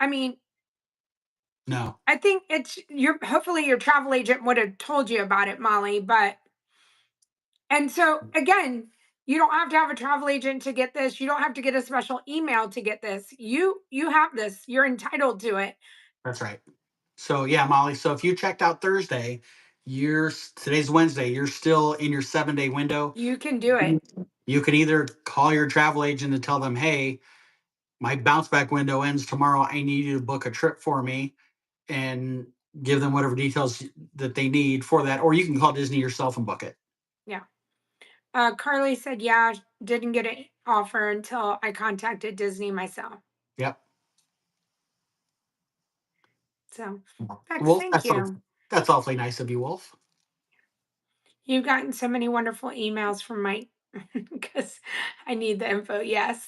Speaker 1: I mean,
Speaker 2: No,
Speaker 1: I think it's your hopefully your travel agent would have told you about it, Molly. But and so again, you don't have to have a travel agent to get this. You don't have to get a special email to get this. You have this. You're entitled to it.
Speaker 2: that's right. So yeah, Molly. So if you checked out Thursday, today's Wednesday. You're still in your 7-day window.
Speaker 1: You can do it.
Speaker 2: You could either call your travel agent and tell them, "Hey, my bounce back window ends tomorrow. I need you to book a trip for me," and give them whatever details that they need for that. Or you can call Disney yourself and book it.
Speaker 1: Yeah. Carly said, yeah, didn't get an offer until I contacted Disney myself.
Speaker 2: Yep.
Speaker 1: So, Bex,
Speaker 2: Wolf,
Speaker 1: thank you.
Speaker 2: that's awfully nice of you, Wolf.
Speaker 1: You've gotten so many wonderful emails from Mike because I need the info. Yes.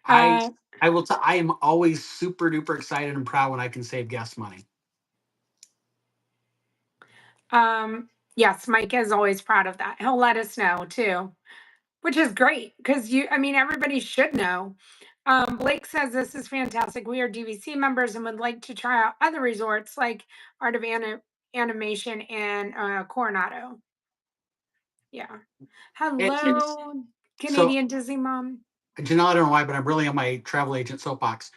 Speaker 2: I
Speaker 1: Uh,
Speaker 2: I will. I am always super duper excited and proud when I can save guest money.
Speaker 1: yes, Mike is always proud of that. He'll let us know too, which is great because I mean, everybody should know. Blake says this is fantastic. We are DVC members and would like to try out other resorts like Art of Animation and Coronado. Yeah.
Speaker 2: And
Speaker 1: Hello,
Speaker 2: so,
Speaker 1: Canadian Disney mom.
Speaker 2: Janelle, I don't know why, but I'm really on my travel agent soapbox.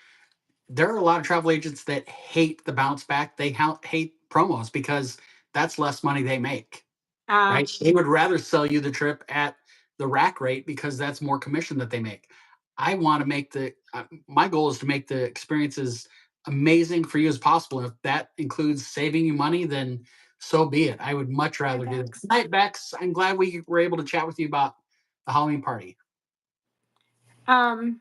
Speaker 2: There are a lot of travel agents that hate the bounce back. They hate promos because that's less money they make.
Speaker 1: Uh,
Speaker 2: Right? They would rather sell you the trip at the rack rate because that's more commission that they make. I want to make my goal is to make the experiences amazing for you as possible. If that includes saving you money, then so be it. I would much
Speaker 1: hi
Speaker 2: rather do that.
Speaker 1: Bex.
Speaker 2: Good night, Bex. I'm glad we were able to chat with you about the Halloween party.
Speaker 1: Um,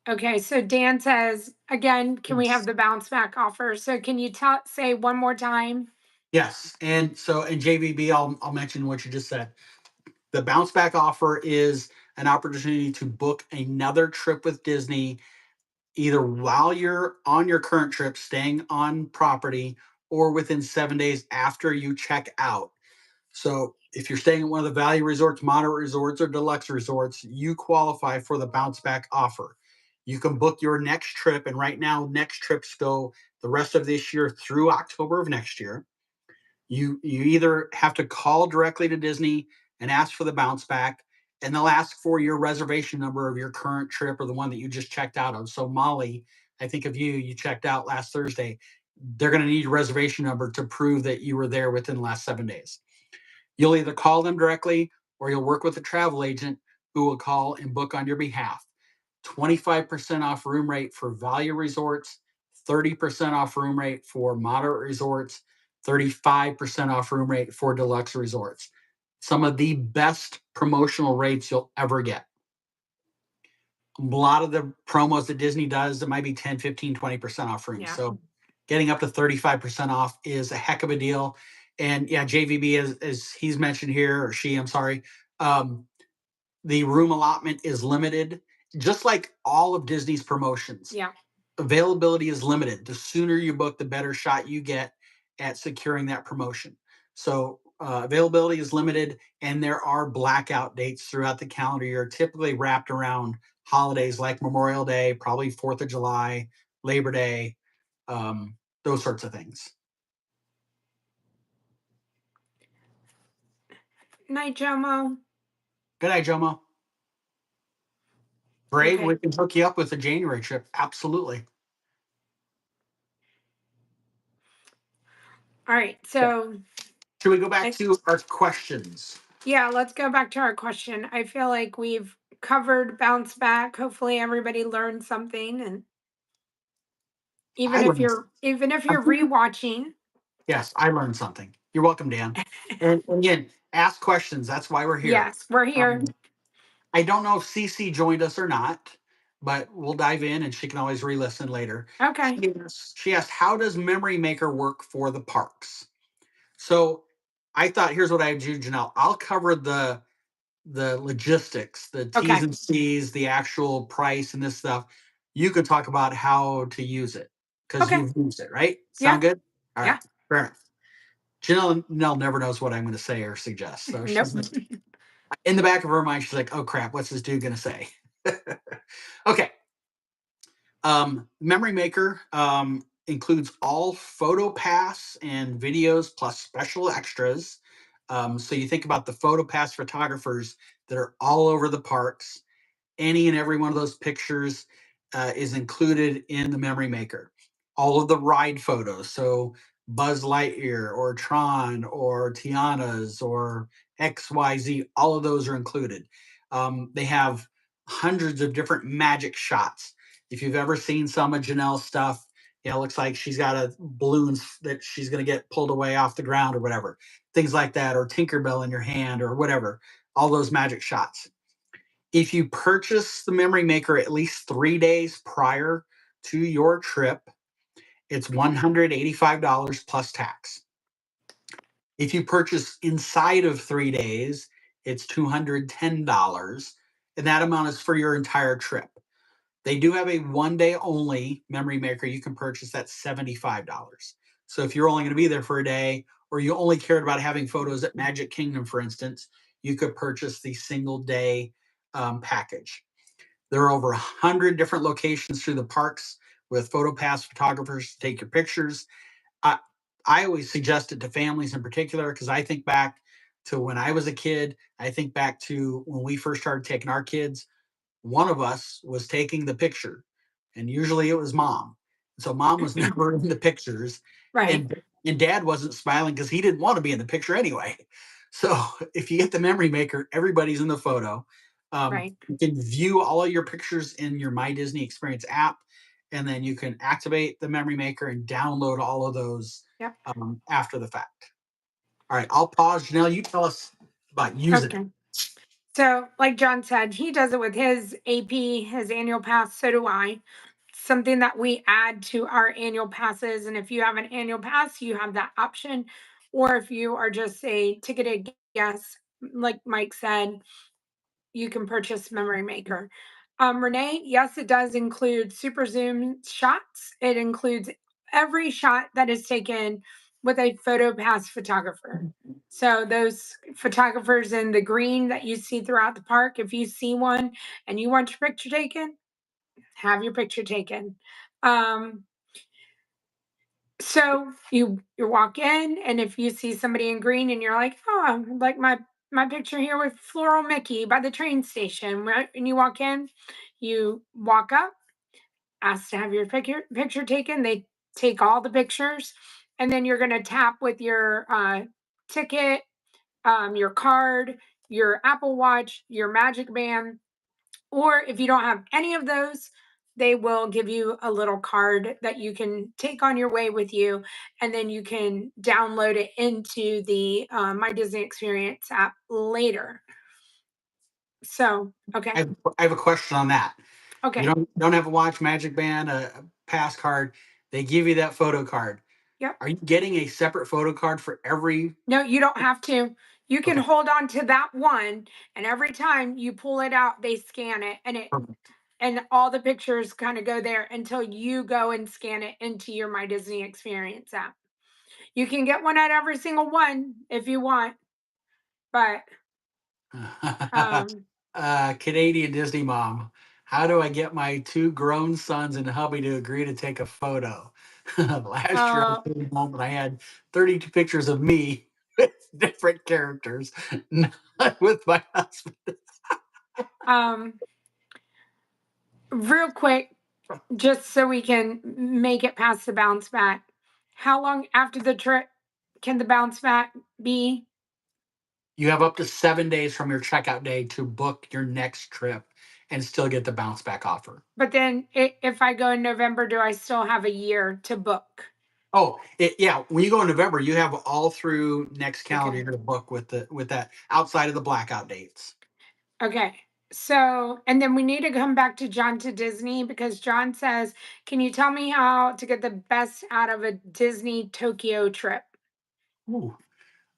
Speaker 1: okay, so Dan says again, can we have
Speaker 2: Yes.
Speaker 1: the bounce back offer? So can you say one more time?
Speaker 2: Yes. And so in JVB, I'll mention what you just said. The bounce back offer is an opportunity to book another trip with Disney either while you're on your current trip, staying on property, or within 7 days after you check out. So if you're staying at one of the value resorts, moderate resorts, or deluxe resorts, you qualify for the bounce back offer. You can book your next trip, and right now, next trips go the rest of this year through October of next year. You either have to call directly to Disney and ask for the bounce back, and they'll ask for your reservation number of your current trip or the one that you just checked out of. So Molly, I think of you checked out last Thursday. They're going to need your reservation number to prove that you were there within the last 7 days. You'll either call them directly or you'll work with a travel agent who will call and book on your behalf. 25% off room rate for value resorts, 30% off room rate for moderate resorts, 35% off room rate for deluxe resorts. Some of the best promotional rates you'll ever get. A lot of the promos that Disney does, it might be 10, 15, 20% off rooms.
Speaker 1: Yeah.
Speaker 2: So getting up to 35% off is a heck of a deal. And yeah, JVB, as he's mentioned here, or she, I'm sorry, the room allotment is limited, just like all of Disney's promotions.
Speaker 1: Yeah.
Speaker 2: Availability is limited. The sooner you book, the better shot you get at securing that promotion. So availability is limited, and there are blackout dates throughout the calendar year, typically wrapped around holidays like Memorial Day, probably 4th of July, Labor Day, those sorts of things.
Speaker 1: Night, Jomo.
Speaker 2: Good night, Jomo. Brave,
Speaker 1: Okay.
Speaker 2: we can hook you up with a January trip. Absolutely.
Speaker 1: All right.
Speaker 2: Okay.
Speaker 1: So
Speaker 2: Should we go back
Speaker 1: I,
Speaker 2: to our questions?
Speaker 1: yeah, let's go back to our question. I feel like we've covered bounce back. Hopefully everybody learned something and
Speaker 2: I learned.
Speaker 1: even if
Speaker 2: I
Speaker 1: you're
Speaker 2: think-
Speaker 1: rewatching.
Speaker 2: Yes, I learned something. You're welcome, Dan. And again, ask questions. That's why we're here.
Speaker 1: Yes, we're here.
Speaker 2: I don't know if CC joined us or not, but we'll dive in and she can always re-listen later.
Speaker 1: Okay.
Speaker 2: She asked, how does Memory Maker work for the parks? So I thought, here's what I do, Janelle. I'll cover the logistics, the T's
Speaker 1: Okay.
Speaker 2: and C's, the actual price and this stuff. You could talk about how to use it because
Speaker 1: Okay.
Speaker 2: you've used it, right?
Speaker 1: Yeah.
Speaker 2: Sound good? All right,
Speaker 1: Yeah.
Speaker 2: fair enough. Janelle never knows what I'm going to say or suggest. So
Speaker 1: Nope.
Speaker 2: she's like, in the back of her mind, she's like, oh crap, what's this dude going to say? Okay. Memory Maker includes all photo pass and videos plus special extras. So you think about the photo pass photographers that are all over the parks. Any and every one of those pictures is included in the Memory Maker. All of the ride photos, so Buzz Lightyear or Tron or Tiana's or XYZ, all of those are included. They have hundreds of different magic shots. If you've ever seen some of Janelle's stuff, it looks like she's got a balloons that she's going to get pulled away off the ground or whatever, things like that, or Tinkerbell in your hand or whatever, all those magic shots. If you purchase the Memory Maker at least 3 days prior to your trip, it's $185 plus tax. If you purchase inside of 3 days, it's $210. And that amount is for your entire trip. They do have a 1 day only Memory Maker you can purchase at $75. So if you're only going to be there for a day, or you only cared about having photos at Magic Kingdom, for instance, you could purchase the single day package. There are over 100 different locations through the parks with PhotoPass photographers to take your pictures. I, I always suggest it to families in particular because I think back to when I was a kid. I think back to when we first started taking our kids. One of us was taking the picture, and usually it was mom. So mom was never in the pictures,
Speaker 1: Right.
Speaker 2: and dad wasn't smiling because he didn't want to be in the picture anyway. So if you get the Memory Maker, everybody's in the photo.
Speaker 1: Right.
Speaker 2: You can view all of your pictures in your My Disney Experience app, and then you can activate the Memory Maker and download all of those
Speaker 1: Yep.
Speaker 2: after the fact. All right, I'll pause. Janelle, you tell us about using it.
Speaker 1: Okay. So, like John said, he does it with his AP, his annual pass. So do I. Something that we add to our annual passes. And if you have an annual pass, you have that option. Or if you are just a ticketed guest, like Mike said, you can purchase Memory Maker. Renee, yes, it does include super zoom shots. It includes every shot that is taken with a photo pass photographer. So those photographers in the green that you see throughout the park, if you see one and you want your picture taken, have your picture taken. Um, so you walk in, and if you see somebody in green, and you're like, oh, I'd like my picture here with Floral Mickey by the train station, right? And you walk in, you walk up, ask to have your picture taken. They take all the pictures, and then you're gonna tap with your ticket, your card, your Apple Watch, your MagicBand, or if you don't have any of those, they will give you a little card that you can take on your way with you, and then you can download it into the My Disney Experience app later. So, okay,
Speaker 2: I have a question on that. You
Speaker 1: okay,
Speaker 2: don't have a watch, Magic Band, a pass card. They give you that photo card.
Speaker 1: yep.
Speaker 2: Are you getting a separate photo card for every?
Speaker 1: No, you don't have to. You can
Speaker 2: Okay,
Speaker 1: hold on to that one, and every time you pull it out, they scan it,
Speaker 2: perfect.
Speaker 1: and all the pictures kind of go there until you go and scan it into your My Disney Experience app. You can get one at every single one if you want, but um
Speaker 2: Canadian Disney mom. How do I get my two grown sons and hubby to agree to take a photo? Last year I
Speaker 1: uh
Speaker 2: came home and I had 32 pictures of me with different characters, not with my husband.
Speaker 1: um real quick, just so we can make it past the bounce back. How long after the trip can the bounce back be?
Speaker 2: You have up to 7 days from your checkout day to book your next trip. and still get the bounce back offer.
Speaker 1: But then if I go in November, do I still have a year to book?
Speaker 2: Oh, yeah. When you go in November, you have all through next calendar
Speaker 1: Okay.
Speaker 2: year to book with that outside of the blackout dates.
Speaker 1: Okay. So, and then we need to come back to John to Disney because John says, "Can you tell me how to get the best out of a Disney Tokyo trip?"
Speaker 2: Ooh.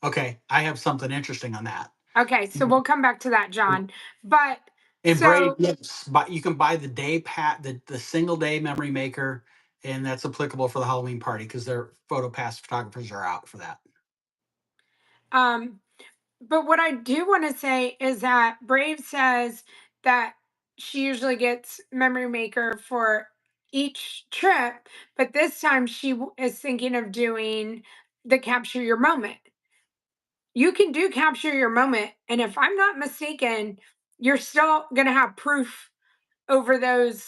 Speaker 2: Okay, I have something interesting on that.
Speaker 1: Okay, so we'll come back to that, John. But
Speaker 2: And Brave,
Speaker 1: so,
Speaker 2: yes, but you can buy the day the single day memory maker, and that's applicable for the Halloween party because their photo pass photographers are out for that.
Speaker 1: um, but what I do want to say is that Brave says that she usually gets Memory Maker for each trip, but this time she is thinking of doing the Capture Your Moment. You can do Capture Your Moment, and if I'm not mistaken, you're still going to have proof over those.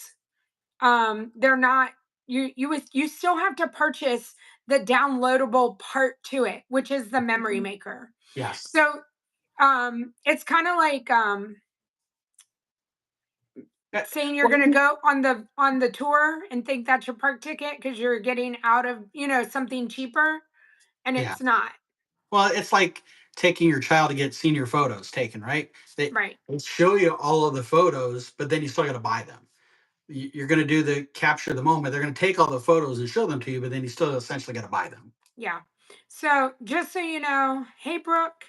Speaker 1: They're not you still have to purchase the downloadable part to it, which is the Memory Maker.
Speaker 2: Yes.
Speaker 1: So it's kind of like
Speaker 2: Uh,
Speaker 1: saying you're
Speaker 2: Well,
Speaker 1: going to go on the tour and think that's your park ticket because you're getting out of, something cheaper, and
Speaker 2: yeah.
Speaker 1: it's not.
Speaker 2: Well, it's like taking your child to get senior photos taken, right?
Speaker 1: Right.
Speaker 2: They show you all of the photos, but then you still got to buy them. You're going to do the capture the moment. They're going to take all the photos and show them to you, but then you still essentially got to buy them.
Speaker 1: Yeah. So just so you know, hey Brooke,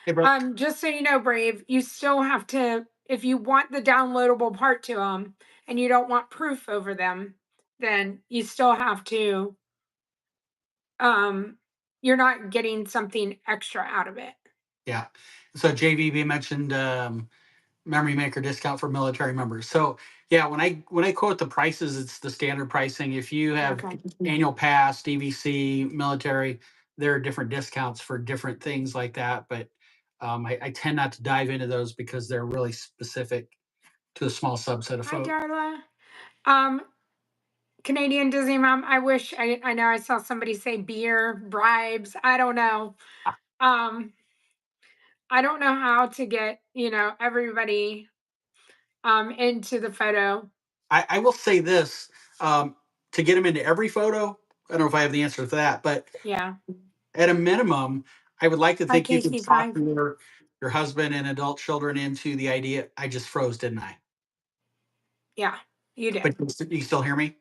Speaker 2: Hey, Brooke.
Speaker 1: just so you know, Brave, you still have to, if you want the downloadable part to them and you don't want proof over them, then you still have to, um, you're not getting something extra out of it.
Speaker 2: Yeah. So JVB mentioned memory maker discount for military members. So yeah, when I quote the prices, it's the standard pricing. If you have
Speaker 1: Okay.
Speaker 2: annual pass, DVC, military, there are different discounts for different things like that. But I tend not to dive into those because they're really specific to a small subset of
Speaker 1: Hi,
Speaker 2: folks.
Speaker 1: Darla. Um, Canadian Disney Mom, I know I saw somebody say beer, bribes. I don't know. Um, I don't know how to get, everybody into the photo.
Speaker 2: I will say this, um, to get them into every photo. I don't know if I have the answer to that, but
Speaker 1: Yeah.
Speaker 2: at a minimum, I would like to
Speaker 1: Hi,
Speaker 2: think you can talk
Speaker 1: KC5.
Speaker 2: your husband and adult children into the idea. I just froze, didn't I?
Speaker 1: Yeah, you
Speaker 2: But
Speaker 1: did.
Speaker 2: you still hear me?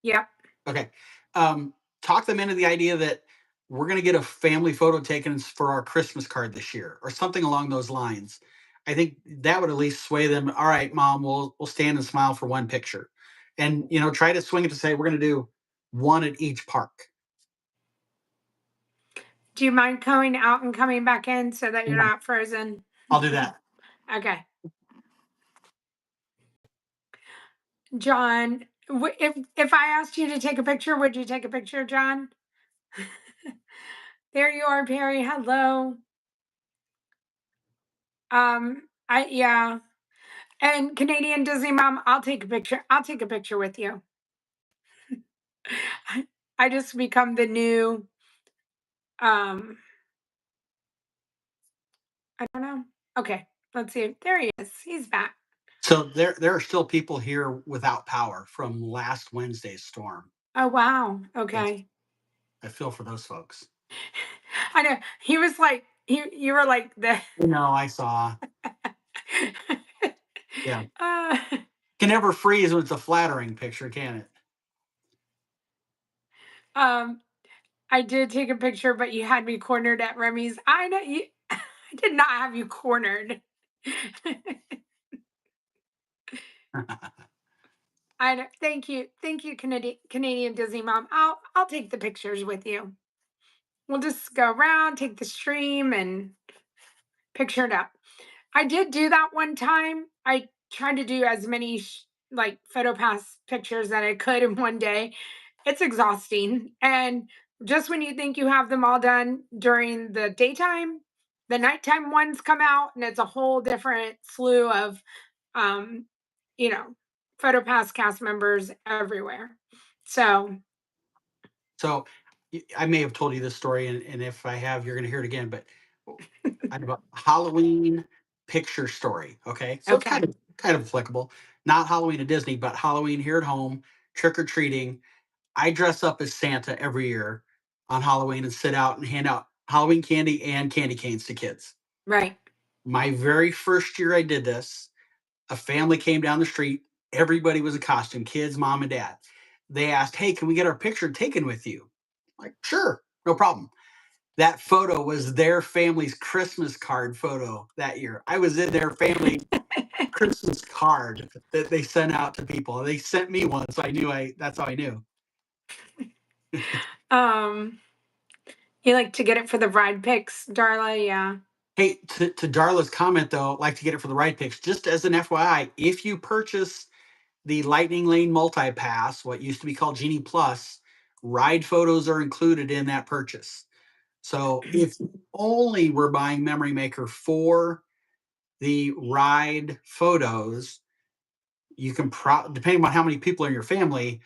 Speaker 1: Yep.
Speaker 2: Okay. Talk them into the idea that we're going to get a family photo taken for our Christmas card this year, or something along those lines. I think that would at least sway them. All right, mom, we'll stand and smile for one picture, and try to swing it to say we're going to do one at each park.
Speaker 1: Do you mind going out and coming back in so that you're
Speaker 2: Yeah,
Speaker 1: not frozen?
Speaker 2: I'll do that.
Speaker 1: Okay. John, if I asked you to take a picture, would you take a picture, John? There you are, Perry. Hello. I yeah. And Canadian Disney Mom, I'll take a picture. I'll take a picture with you. I just become the new um I don't know. Okay, let's see. There he is. He's back.
Speaker 2: So there are still people here without power from last Wednesday's storm.
Speaker 1: Oh wow.
Speaker 2: Yes,
Speaker 1: Okay.
Speaker 2: I feel for those folks.
Speaker 1: I know. He was like you were like the
Speaker 2: No, I saw. Yeah,
Speaker 1: uh,
Speaker 2: can never freeze when it's a flattering picture, can it?
Speaker 1: um I did take a picture, but you had me cornered at Remy's. I know you I did not have you cornered. I know. Thank you, Canadian Disney Mom. I'll take the pictures with you. We'll just go around, take the stream, and picture it up. I did do that one time. I tried to do as many like PhotoPass pictures that I could in one day. It's exhausting. And just when you think you have them all done during the daytime, the nighttime ones come out and it's a whole different slew of um, you know, PhotoPass cast members everywhere. So,
Speaker 2: So I may have told you this story, and if I have, you're going to hear it again. But I have a Halloween picture story. Okay, so it's kind
Speaker 1: okay.
Speaker 2: of kind of applicable. Not Halloween at Disney, but Halloween here at home, trick or treating. I dress up as Santa every year on Halloween and sit out and hand out Halloween candy and candy canes to kids.
Speaker 1: Right.
Speaker 2: My very first year I did this, a family came down the street. Everybody was in costume, kids, mom, and dad. They asked, "Hey, can we get our picture taken with you?" I'm like, sure, no problem. That photo was their family's Christmas card photo that year. I was in their family Christmas card that they sent out to people. They sent me one, so I knew that's how I knew.
Speaker 1: um, you like to get it for the ride pics, Darla? Yeah.
Speaker 2: Hey, to Darla's comment though, like to get it for the right picks. Just as an FYI, if you purchase the Lightning Lane Multi Pass, what used to be called Genie Plus, ride photos are included in that purchase. So if only we're buying Memory Maker for the ride photos, you can depending on how many people are in your family,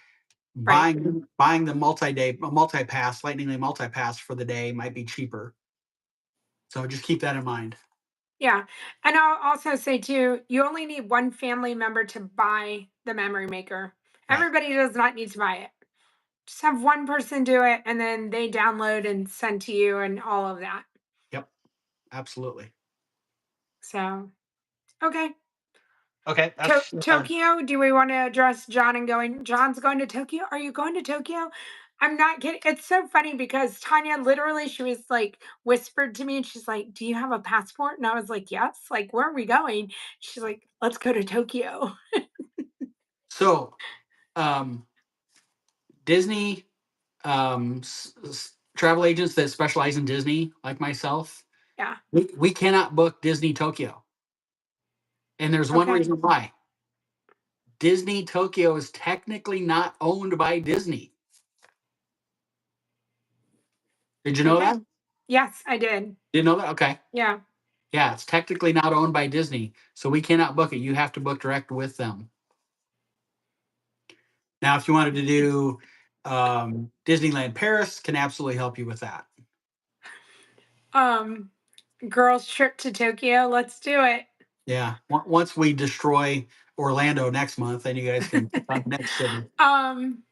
Speaker 1: Right.
Speaker 2: buying the multi pass, Lightning Lane Multi Pass for the day might be cheaper. So just keep that in mind.
Speaker 1: Yeah. And I'll also say too, you only need one family member to buy the memory maker.
Speaker 2: Right.
Speaker 1: Everybody does not need to buy it. Just have one person do it and then they download and send to you and all of that.
Speaker 2: Yep. Absolutely.
Speaker 1: So, okay.
Speaker 2: Okay. That's
Speaker 1: Tokyo, do we want to address John and going? John's going to Tokyo. Are you going to Tokyo? I'm not kidding. It's so funny because Tanya literally, she was like whispered to me and she's like, "Do you have a passport?" And I was like, "Yes." Like, where are we going? She's like, "Let's go to Tokyo."
Speaker 2: so Disney travel agents that specialize in Disney, like myself,
Speaker 1: Yeah.
Speaker 2: we cannot book Disney Tokyo. And there's one
Speaker 1: Okay.
Speaker 2: reason why. Disney Tokyo is technically not owned by Disney. Did you know
Speaker 1: Okay.
Speaker 2: that?
Speaker 1: Yes, I did.
Speaker 2: Didn't know that? Okay.
Speaker 1: Yeah.
Speaker 2: Yeah, it's technically not owned by Disney. So we cannot book it. You have to book direct with them. Now, if you wanted to do Disneyland Paris, can absolutely help you with that.
Speaker 1: Um, girls trip to Tokyo. Let's do it.
Speaker 2: Yeah. Once we destroy Orlando next month, then you guys can pick on the next city.
Speaker 1: Um,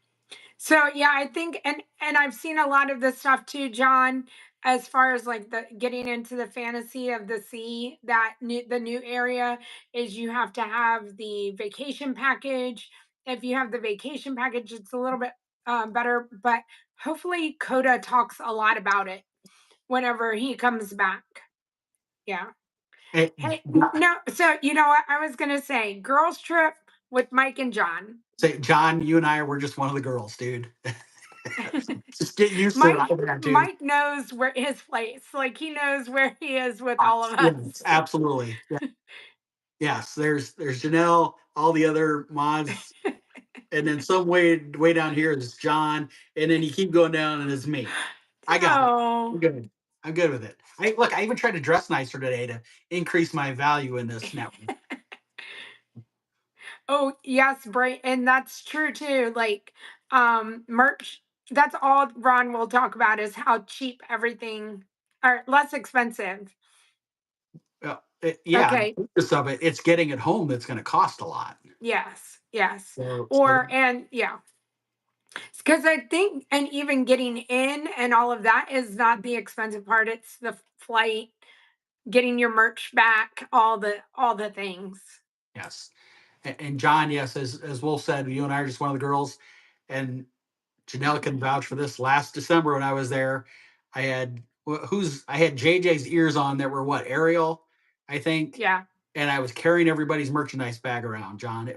Speaker 1: So yeah, I think and I've seen a lot of this stuff too, John, as far as like the getting into the fantasy of the sea, the new area is you have to have the vacation package. If you have the vacation package, it's a little bit better, but hopefully Coda talks a lot about it whenever he comes back. Yeah.
Speaker 2: Hey,
Speaker 1: Hey, no, so you know what I was gonna say, girls trip with Mike and John.
Speaker 2: say, John, you and I were just one of the girls, dude. Just get used to it.
Speaker 1: Mike
Speaker 2: I had to.
Speaker 1: Mike knows where his place. Like he knows where he is with all of
Speaker 2: Yes,
Speaker 1: us.
Speaker 2: absolutely. Yeah. Yes, there's Janelle, all the other mods, and then some way down here is John, and then you keep going down and it's me. I got it. I'm
Speaker 1: Oh.
Speaker 2: good. I'm good with it. Look. I even tried to dress nicer today to increase my value in this network.
Speaker 1: Oh, yes, Bray, and that's true too. Like merch, that's all Ron will talk about is how cheap everything or less expensive.
Speaker 2: Yeah, the
Speaker 1: Okay.
Speaker 2: purpose of it, it's getting it home that's going to cost a lot.
Speaker 1: Yes. Yes.
Speaker 2: So
Speaker 1: Or and yeah. Because I think, and even getting in and all of that is not the expensive part. It's the flight, getting your merch back, all the things.
Speaker 2: yes, and John, yes, as Wolf said, you and I are just one of the girls, and Janelle can vouch for this. Last December when I was there, I had I had JJ's ears on that were what, Ariel, I think,
Speaker 1: Yeah.
Speaker 2: and I was carrying everybody's merchandise bag around. John,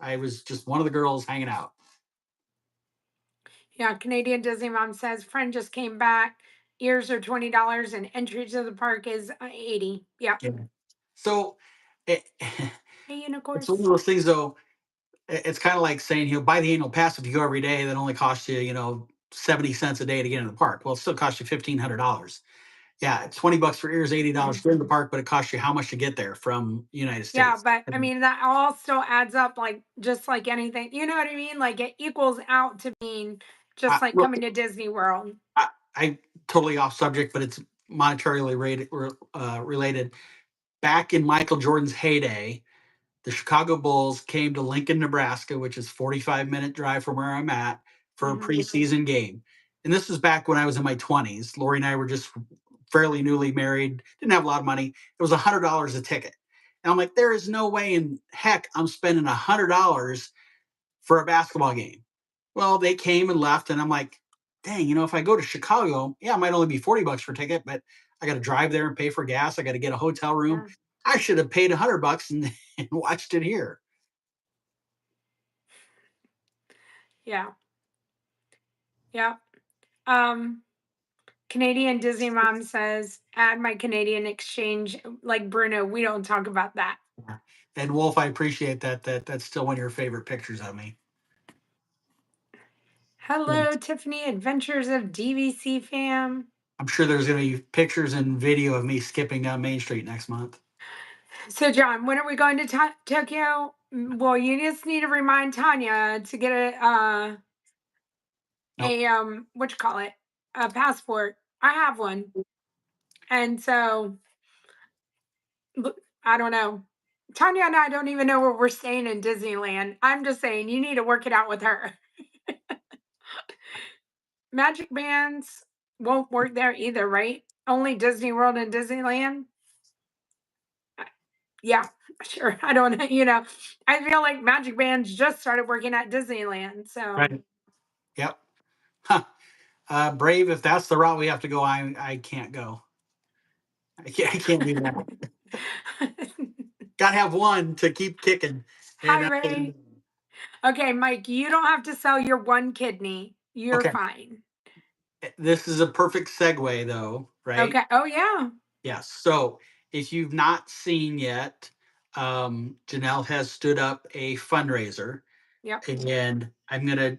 Speaker 2: I was just one of the girls hanging out.
Speaker 1: Yeah. Canadian Disney Mom says friend just came back. Ears are $20 and entry to the park is 80. Yeah.
Speaker 2: Yeah. So it,
Speaker 1: Hey
Speaker 2: it's one of
Speaker 1: unicorns.
Speaker 2: those things though. It's kind of like saying, buy the annual pass if you go every day, that only costs you, 70 cents a day to get in the park. Well, it still costs you $1,500. Yeah, it's $20 for ears, $80 to get in the park, but it costs you how much to get there from the United
Speaker 1: Yeah,
Speaker 2: States.
Speaker 1: but I mean that all still adds up like just like anything. You know what I mean? Like it equals out to being just like
Speaker 2: Look,
Speaker 1: coming to Disney World.
Speaker 2: I totally off subject, but it's monetarily related. Back in Michael Jordan's heyday, the Chicago Bulls came to Lincoln, Nebraska, which is 45-minute drive from where I'm at, for a preseason game. And this was back when I was in my 20s. Lori and I were just fairly newly married, didn't have a lot of money. It was $100 a ticket. And I'm like, there is no way in heck I'm spending $100 for a basketball game. Well, they came and left, and I'm like, dang, if I go to Chicago, yeah, it might only be $40 for a ticket, but I got to drive there and pay for gas. I got to get a hotel room.
Speaker 1: Yeah.
Speaker 2: I should have paid $100 and watched it here.
Speaker 1: Yeah. Yeah. Canadian Disney Mom says, add my Canadian exchange. Like Bruno, we don't talk about that.
Speaker 2: Yeah. And Wolf, I appreciate that. That's still one of your favorite pictures of me.
Speaker 1: Hello, Tiffany, Adventures of DVC fam.
Speaker 2: I'm sure there's going to be pictures and video of me skipping down Main Street next month.
Speaker 1: So, John, when are we going to Tokyo? Well, you just need to remind Tanya to get what you call it, a passport. I have one, and so I don't know. Tanya and I don't even know where we're staying in Disneyland. I'm just saying you need to work it out with her. Magic bands won't work there either, right? Only Disney World and Disneyland. Yeah, sure. I don't know. I feel like Magic Bands just started working at Disneyland. So,
Speaker 2: Right. Yep. Huh. Brave, if that's the route we have to go, I can't go. I can't do that. Got to have one to keep kicking.
Speaker 1: Hi, Ray. Okay, Mike, you don't have to sell your one kidney. You're fine.
Speaker 2: This is a perfect segue, though, right?
Speaker 1: Okay. Oh, yeah.
Speaker 2: Yes. So if you've not seen yet, Janelle has stood up a fundraiser.
Speaker 1: Yep.
Speaker 2: And I'm going to,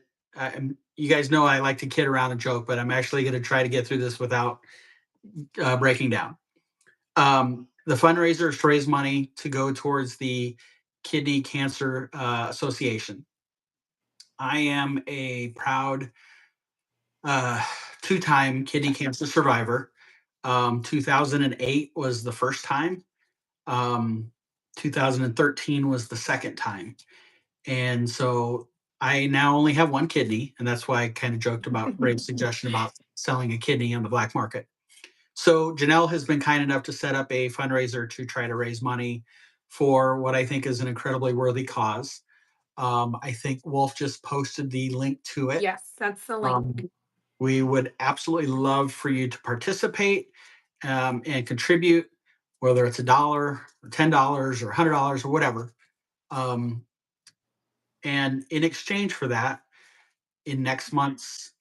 Speaker 2: you guys know I like to kid around and joke, but I'm actually going to try to get through this without breaking down. The fundraiser is to raise money to go towards the Kidney Cancer Association. I am a proud two-time kidney cancer survivor. 2008 was the first time. 2013 was the second time. And so I now only have one kidney, and that's why I kind of joked about Ray's suggestion about selling a kidney on the black market. So Janelle has been kind enough to set up a fundraiser to try to raise money for what I think is an incredibly worthy cause. I think Wolf just posted the link to it.
Speaker 1: Yes, that's the link.
Speaker 2: We would absolutely love for you to participate and contribute, whether it's $1 or $10 or $100 or whatever. And in exchange for that, in next month's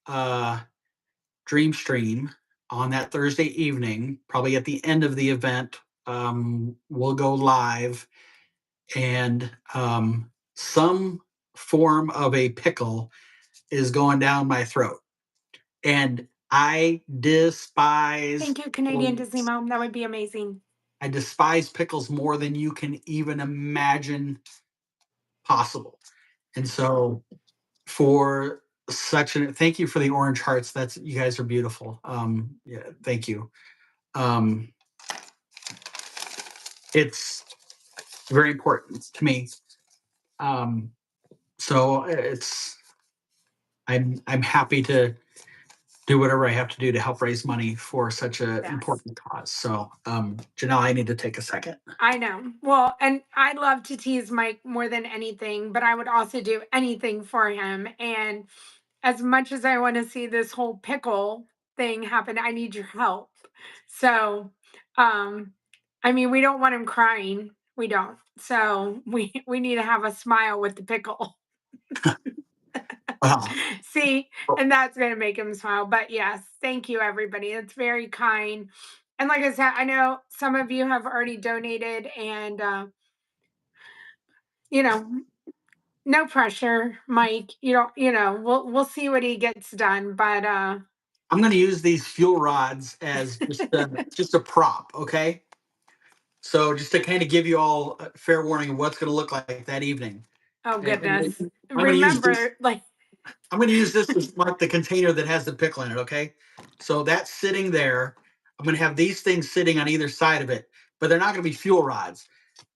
Speaker 2: Dream Stream on that Thursday evening, probably at the end of the event, we'll go live, and some form of a pickle is going down my throat. And I despise.
Speaker 1: Thank you, Canadian Disney Mom. That would be amazing.
Speaker 2: I despise pickles more than you can even imagine possible. And so for thank you for the orange hearts. You guys are beautiful. Yeah, thank you. It's very important to me. So I'm happy to do whatever I have to do to help raise money for such an important cause. So, Janelle, I need to take a second.
Speaker 1: I know. Well, and I love to tease Mike more than anything, but I would also do anything for him. And as much as I want to see this whole pickle thing happen, I need your help. So, I mean, we don't want him crying. We don't. So we need to have a smile with the pickle. See, and that's going to make him smile. But yes, thank you, everybody. It's very kind. And like I said, I know some of you have already donated, and no pressure, Mike. We'll see what he gets done. But
Speaker 2: I'm going to use these fuel rods as just a prop, okay? So just to kind of give you all a fair warning of what's going to look like that evening.
Speaker 1: Oh goodness!
Speaker 2: I'm going to use this as like the container that has the pickle in it, okay? So that's sitting there. I'm going to have these things sitting on either side of it, but they're not going to be fuel rods.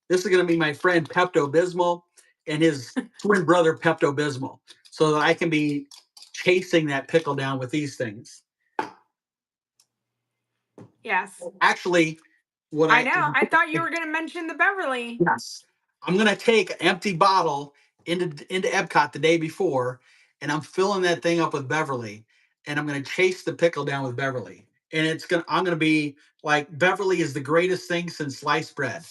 Speaker 2: This is going to be my friend Pepto Bismol and his twin brother Pepto Bismol, so that I can be chasing that pickle down with these things.
Speaker 1: Yes.
Speaker 2: Actually, what
Speaker 1: I
Speaker 2: I
Speaker 1: know. I thought you were going to mention the Beverly.
Speaker 2: yes, I'm going to take an empty bottle into Epcot the day before, and I'm filling that thing up with Beverly, and I'm going to chase the pickle down with Beverly, and I'm going to be like Beverly is the greatest thing since sliced bread.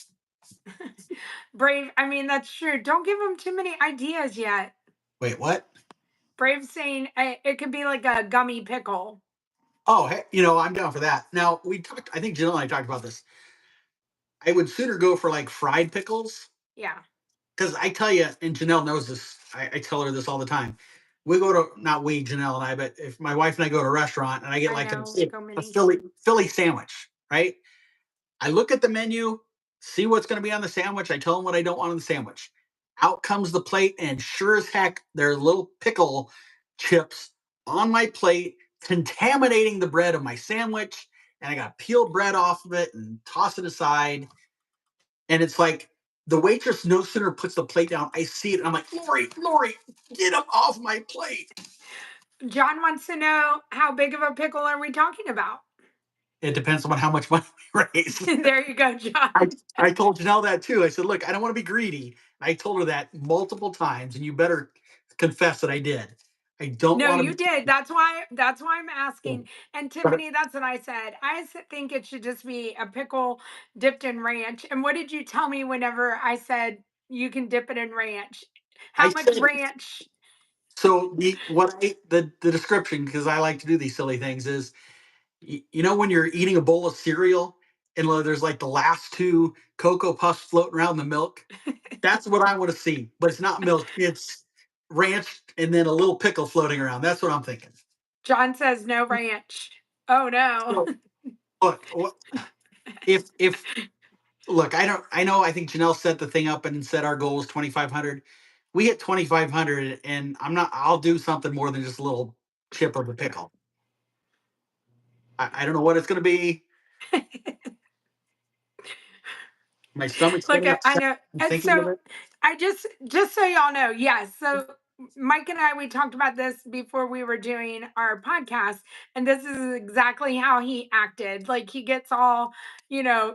Speaker 1: Brave. I mean, that's true. Don't give him too many ideas yet.
Speaker 2: Wait, what?
Speaker 1: Brave saying it could be like a gummy pickle.
Speaker 2: Oh, hey, I'm down for that. Now we talked. I think Jill and I talked about this. I would sooner go for like fried pickles
Speaker 1: Yeah.
Speaker 2: because I tell you, and Janelle knows this. I tell her this all the time. We go to not we Janelle and I, but if my wife and I go to a restaurant and I get
Speaker 1: I
Speaker 2: like
Speaker 1: know. So
Speaker 2: a
Speaker 1: many.
Speaker 2: Philly sandwich, right? I look at the menu, see what's going to be on the sandwich. I tell them what I don't want on the sandwich. Out comes the plate, and sure as heck, there are little pickle chips on my plate, contaminating the bread of my sandwich. And I got to peel bread off of it and toss it aside. And it's like the waitress no sooner puts the plate down, I see it, and I'm like, Lori, get them off my plate.
Speaker 1: John wants to know, how big of a pickle are we talking about?
Speaker 2: It depends on how much money we raise.
Speaker 1: There you go, John.
Speaker 2: I told Janelle that too. I said, look, I don't want to be greedy. I told her that multiple times, and you better confess that I did. I don't
Speaker 1: No,
Speaker 2: want
Speaker 1: you
Speaker 2: to be.
Speaker 1: did. That's why I'm asking. And
Speaker 2: But
Speaker 1: Tiffany, that's what I said. Think it should just be a pickle dipped in ranch. And what did you tell me whenever I said you can dip it in ranch?
Speaker 2: I
Speaker 1: How much
Speaker 2: said
Speaker 1: ranch?
Speaker 2: so. The description, because I like to do these silly things, is when you're eating a bowl of cereal and there's like the last two cocoa puffs floating around the milk. That's what I want to see, but it's not milk. It's ranch and then a little pickle floating around. That's what I'm thinking.
Speaker 1: John says no ranch. Oh no.
Speaker 2: So, look, if look, I don't. I know. I think Janelle set the thing up and said our goal was 2,500. We hit 2,500, and I'm not. I'll do something more than just a little chip of a pickle. I don't know what it's going to be. My stomach's
Speaker 1: Look,
Speaker 2: getting
Speaker 1: I
Speaker 2: upset.
Speaker 1: know.
Speaker 2: I'm
Speaker 1: And
Speaker 2: thinking of
Speaker 1: so
Speaker 2: it.
Speaker 1: I just so y'all know, yes. So Mike and I, we talked about this before we were doing our podcast, and this is exactly how he acted. Like he gets all,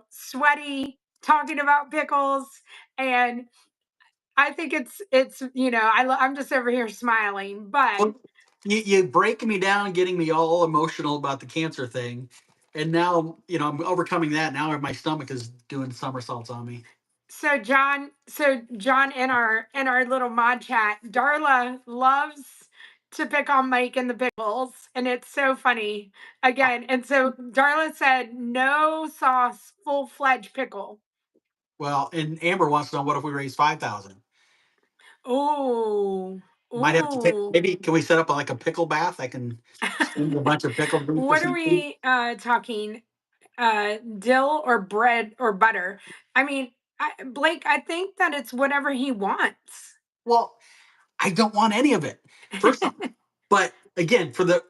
Speaker 1: sweaty talking about pickles, and I think I'm just over here smiling, but
Speaker 2: Well, you breaking me down, getting me all emotional about the cancer thing, and now I'm overcoming that. Now my stomach is doing somersaults on me.
Speaker 1: So John in our little mod chat, Darla loves to pick on Mike and the pickles, and it's so funny again. And so Darla said no sauce, full-fledged pickle.
Speaker 2: Well, and Amber wants to know, what if we raise 5,000?
Speaker 1: Ooh,
Speaker 2: Might have to take.
Speaker 1: ooh.
Speaker 2: Maybe can we set up like a pickle bath? I can steam a bunch of pickle juice or
Speaker 1: What are
Speaker 2: something.
Speaker 1: we talking? Dill or bread or butter? I mean, Blake, I think that it's whatever he wants.
Speaker 2: Well, I don't want any of it. First off, but again, for the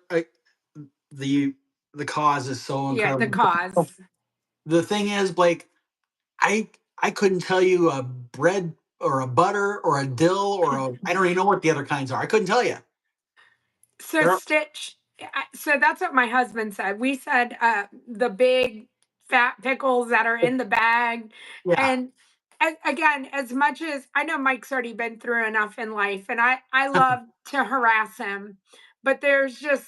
Speaker 2: the cause is so
Speaker 1: Yeah, the
Speaker 2: incredible.
Speaker 1: cause.
Speaker 2: The thing is, Blake, I I couldn't tell you a bread or a butter or a dill or I don't even know what the other kinds are. I couldn't tell you.
Speaker 1: So
Speaker 2: There are,
Speaker 1: Stitch, so that's what my husband said. We said the big fat pickles that are in the bag.
Speaker 2: yeah.
Speaker 1: And again, as much as I know Mike's already been through enough in life, and I love to harass him, but there's just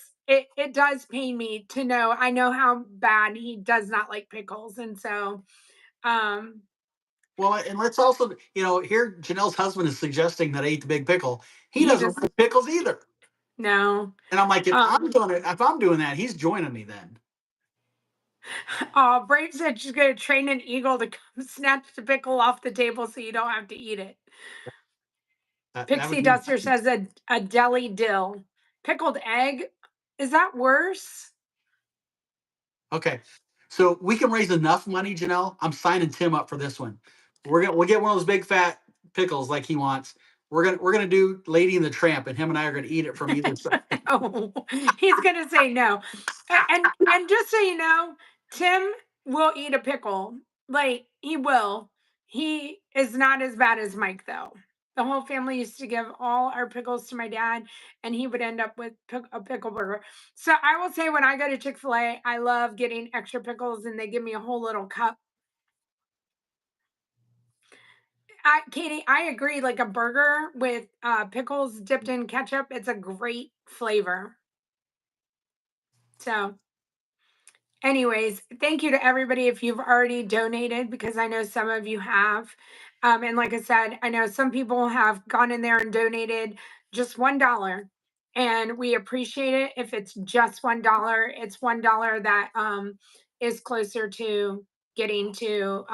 Speaker 1: it does pain me to know. I know how bad he does not like pickles. And so um
Speaker 2: Well, and let's also, here Janelle's husband is suggesting that I eat the big pickle. He
Speaker 1: he
Speaker 2: doesn't
Speaker 1: just
Speaker 2: like pickles either.
Speaker 1: no.
Speaker 2: And I'm like,
Speaker 1: Um
Speaker 2: if I'm doing that, he's joining me then.
Speaker 1: Brave said she's gonna train an eagle to come snatch the pickle off the table so you don't have to eat it.
Speaker 2: That would
Speaker 1: Pixie
Speaker 2: be
Speaker 1: Duster says a deli dill. Pickled egg? Is that worse?
Speaker 2: okay. So we can raise enough money, Janelle. I'm signing Tim up for this one. We'll get one of those big fat pickles like he wants. We're gonna do Lady and the Tramp, and him and I are gonna eat it from either side.
Speaker 1: No, he's gonna say no. And just so you know, Tim will eat a pickle. Like he will. He is not as bad as Mike, though. The whole family used to give all our pickles to my dad, and he would end up with a pickle burger. So I will say, when I go to Chick-fil-A, I love getting extra pickles, and they give me a whole little cup. Katie, I agree. Like a burger with pickles dipped in ketchup, it's a great flavor. So, anyways, thank you to everybody if you've already donated, because I know some of you have. And like I said, I know some people have gone in there and donated just $1. And we appreciate it. If it's just $1, it's $1 that is closer to getting to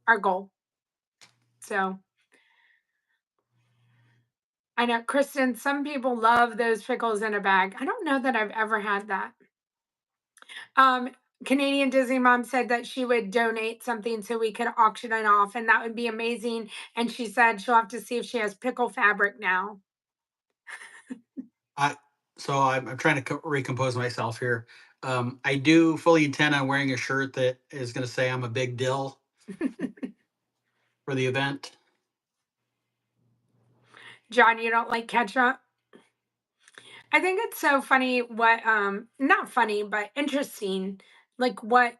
Speaker 1: our goal. So I know, Kristen, some people love those pickles in a bag. I don't know that I've ever had that. Um, Canadian Disney Mom said that she would donate something so we could auction it off, and that would be amazing. And she said she'll have to see if she has pickle fabric now.
Speaker 2: I so I'm trying to recompose myself here. I do fully intend on wearing a shirt that is going to say I'm a big dill for the event.
Speaker 1: John, you don't like ketchup? I think it's so funny what not funny, but interesting, like what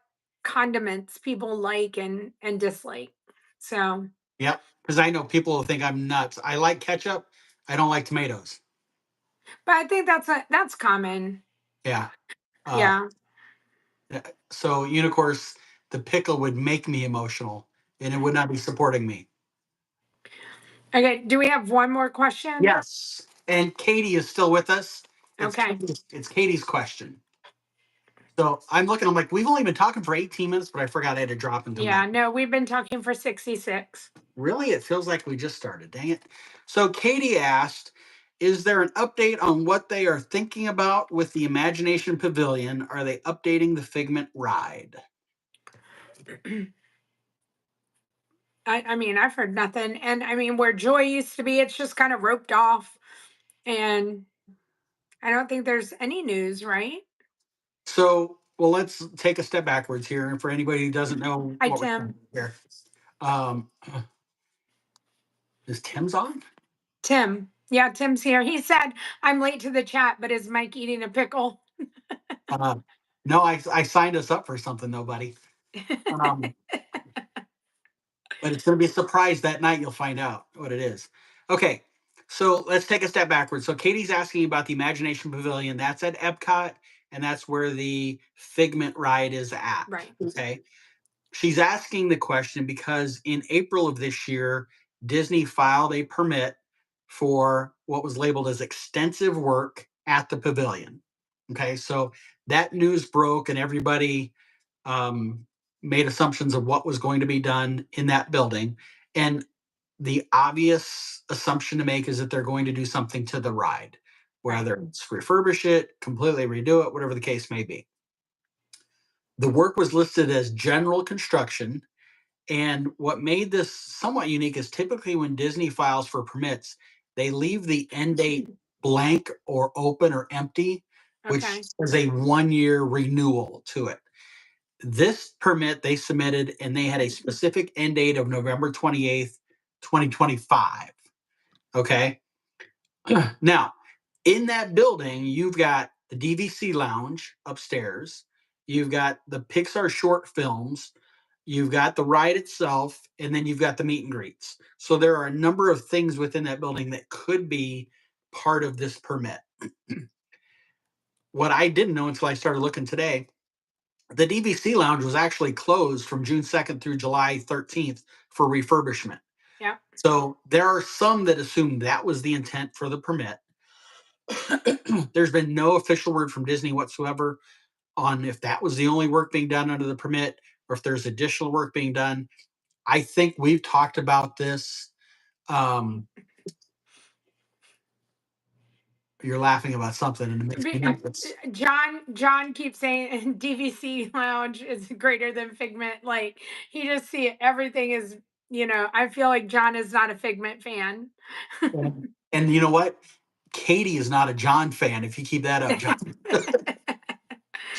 Speaker 1: condiments people like and dislike. So,
Speaker 2: Yep, because I know people will think I'm nuts. I like ketchup. I don't like tomatoes.
Speaker 1: but I think that's common.
Speaker 2: Yeah. Uh,
Speaker 1: Yeah.
Speaker 2: so, of course, the pickle would make me emotional, and it would not be supporting me.
Speaker 1: Okay, do we have one more question?
Speaker 2: Yes. And Katie is still with us.
Speaker 1: Okay.
Speaker 2: It's Katie's question. So I'm looking. I'm like, we've only been talking for 18 minutes, but I forgot I had to drop and come
Speaker 1: Yeah,
Speaker 2: back.
Speaker 1: no, we've been talking for 66.
Speaker 2: Really, it feels like we just started. Dang it. So Katie asked, is there an update on what they are thinking about with the Imagination Pavilion? Are they updating the Figment ride?
Speaker 1: I mean, I've heard nothing. And I mean, where Joy used to be, it's just kind of roped off. And I don't think there's any news, right?
Speaker 2: So, well, let's take a step backwards here. And for anybody who doesn't know
Speaker 1: Hi,
Speaker 2: what we're talking
Speaker 1: Tim.
Speaker 2: about here, um, is Tim's on?
Speaker 1: Tim. Yeah, Tim's here. He said, I'm late to the chat, but is Mike eating a pickle?
Speaker 2: Uh, no, I signed us up for something, though, buddy. Um, but it's going to be a surprise that night. You'll find out what it is. Okay, so let's take a step backwards. So Katie's asking about the Imagination Pavilion. That's at Epcot, and that's where the Figment ride is at.
Speaker 1: Right.
Speaker 2: Okay. She's asking the question because in April of this year, Disney filed a permit for what was labeled as extensive work at the pavilion. Okay, so that news broke, and everybody um, made assumptions of what was going to be done in that building. And the obvious assumption to make is that they're going to do something to the ride, whether it's refurbish it, completely redo it, whatever the case may be. The work was listed as general construction. And what made this somewhat unique is typically when Disney files for permits, they leave the end date blank or open or empty, which
Speaker 1: Okay.
Speaker 2: is a 1 year renewal to it. This permit they submitted and they had a specific end date of November 28th, 2025. Okay. Now, in that building, you've got the DVC lounge upstairs, you've got the Pixar short films, you've got the ride itself, and then you've got the meet and greets. So there are a number of things within that building that could be part of this permit. What I didn't know until I started looking today, the DVC lounge was actually closed from June 2nd through July 13th for refurbishment.
Speaker 1: Yeah.
Speaker 2: So there are some that assume that was the intent for the permit. There's been no official word from Disney whatsoever on if that was the only work being done under the permit or if there's additional work being done. I think we've talked about this. You're laughing about something and it makes me nervous.
Speaker 1: John keeps saying DVC lounge is greater than Figment. Like, he just see everything is, I feel like John is not a Figment fan.
Speaker 2: And you know what? Katie is not a John fan. If you keep that up, John.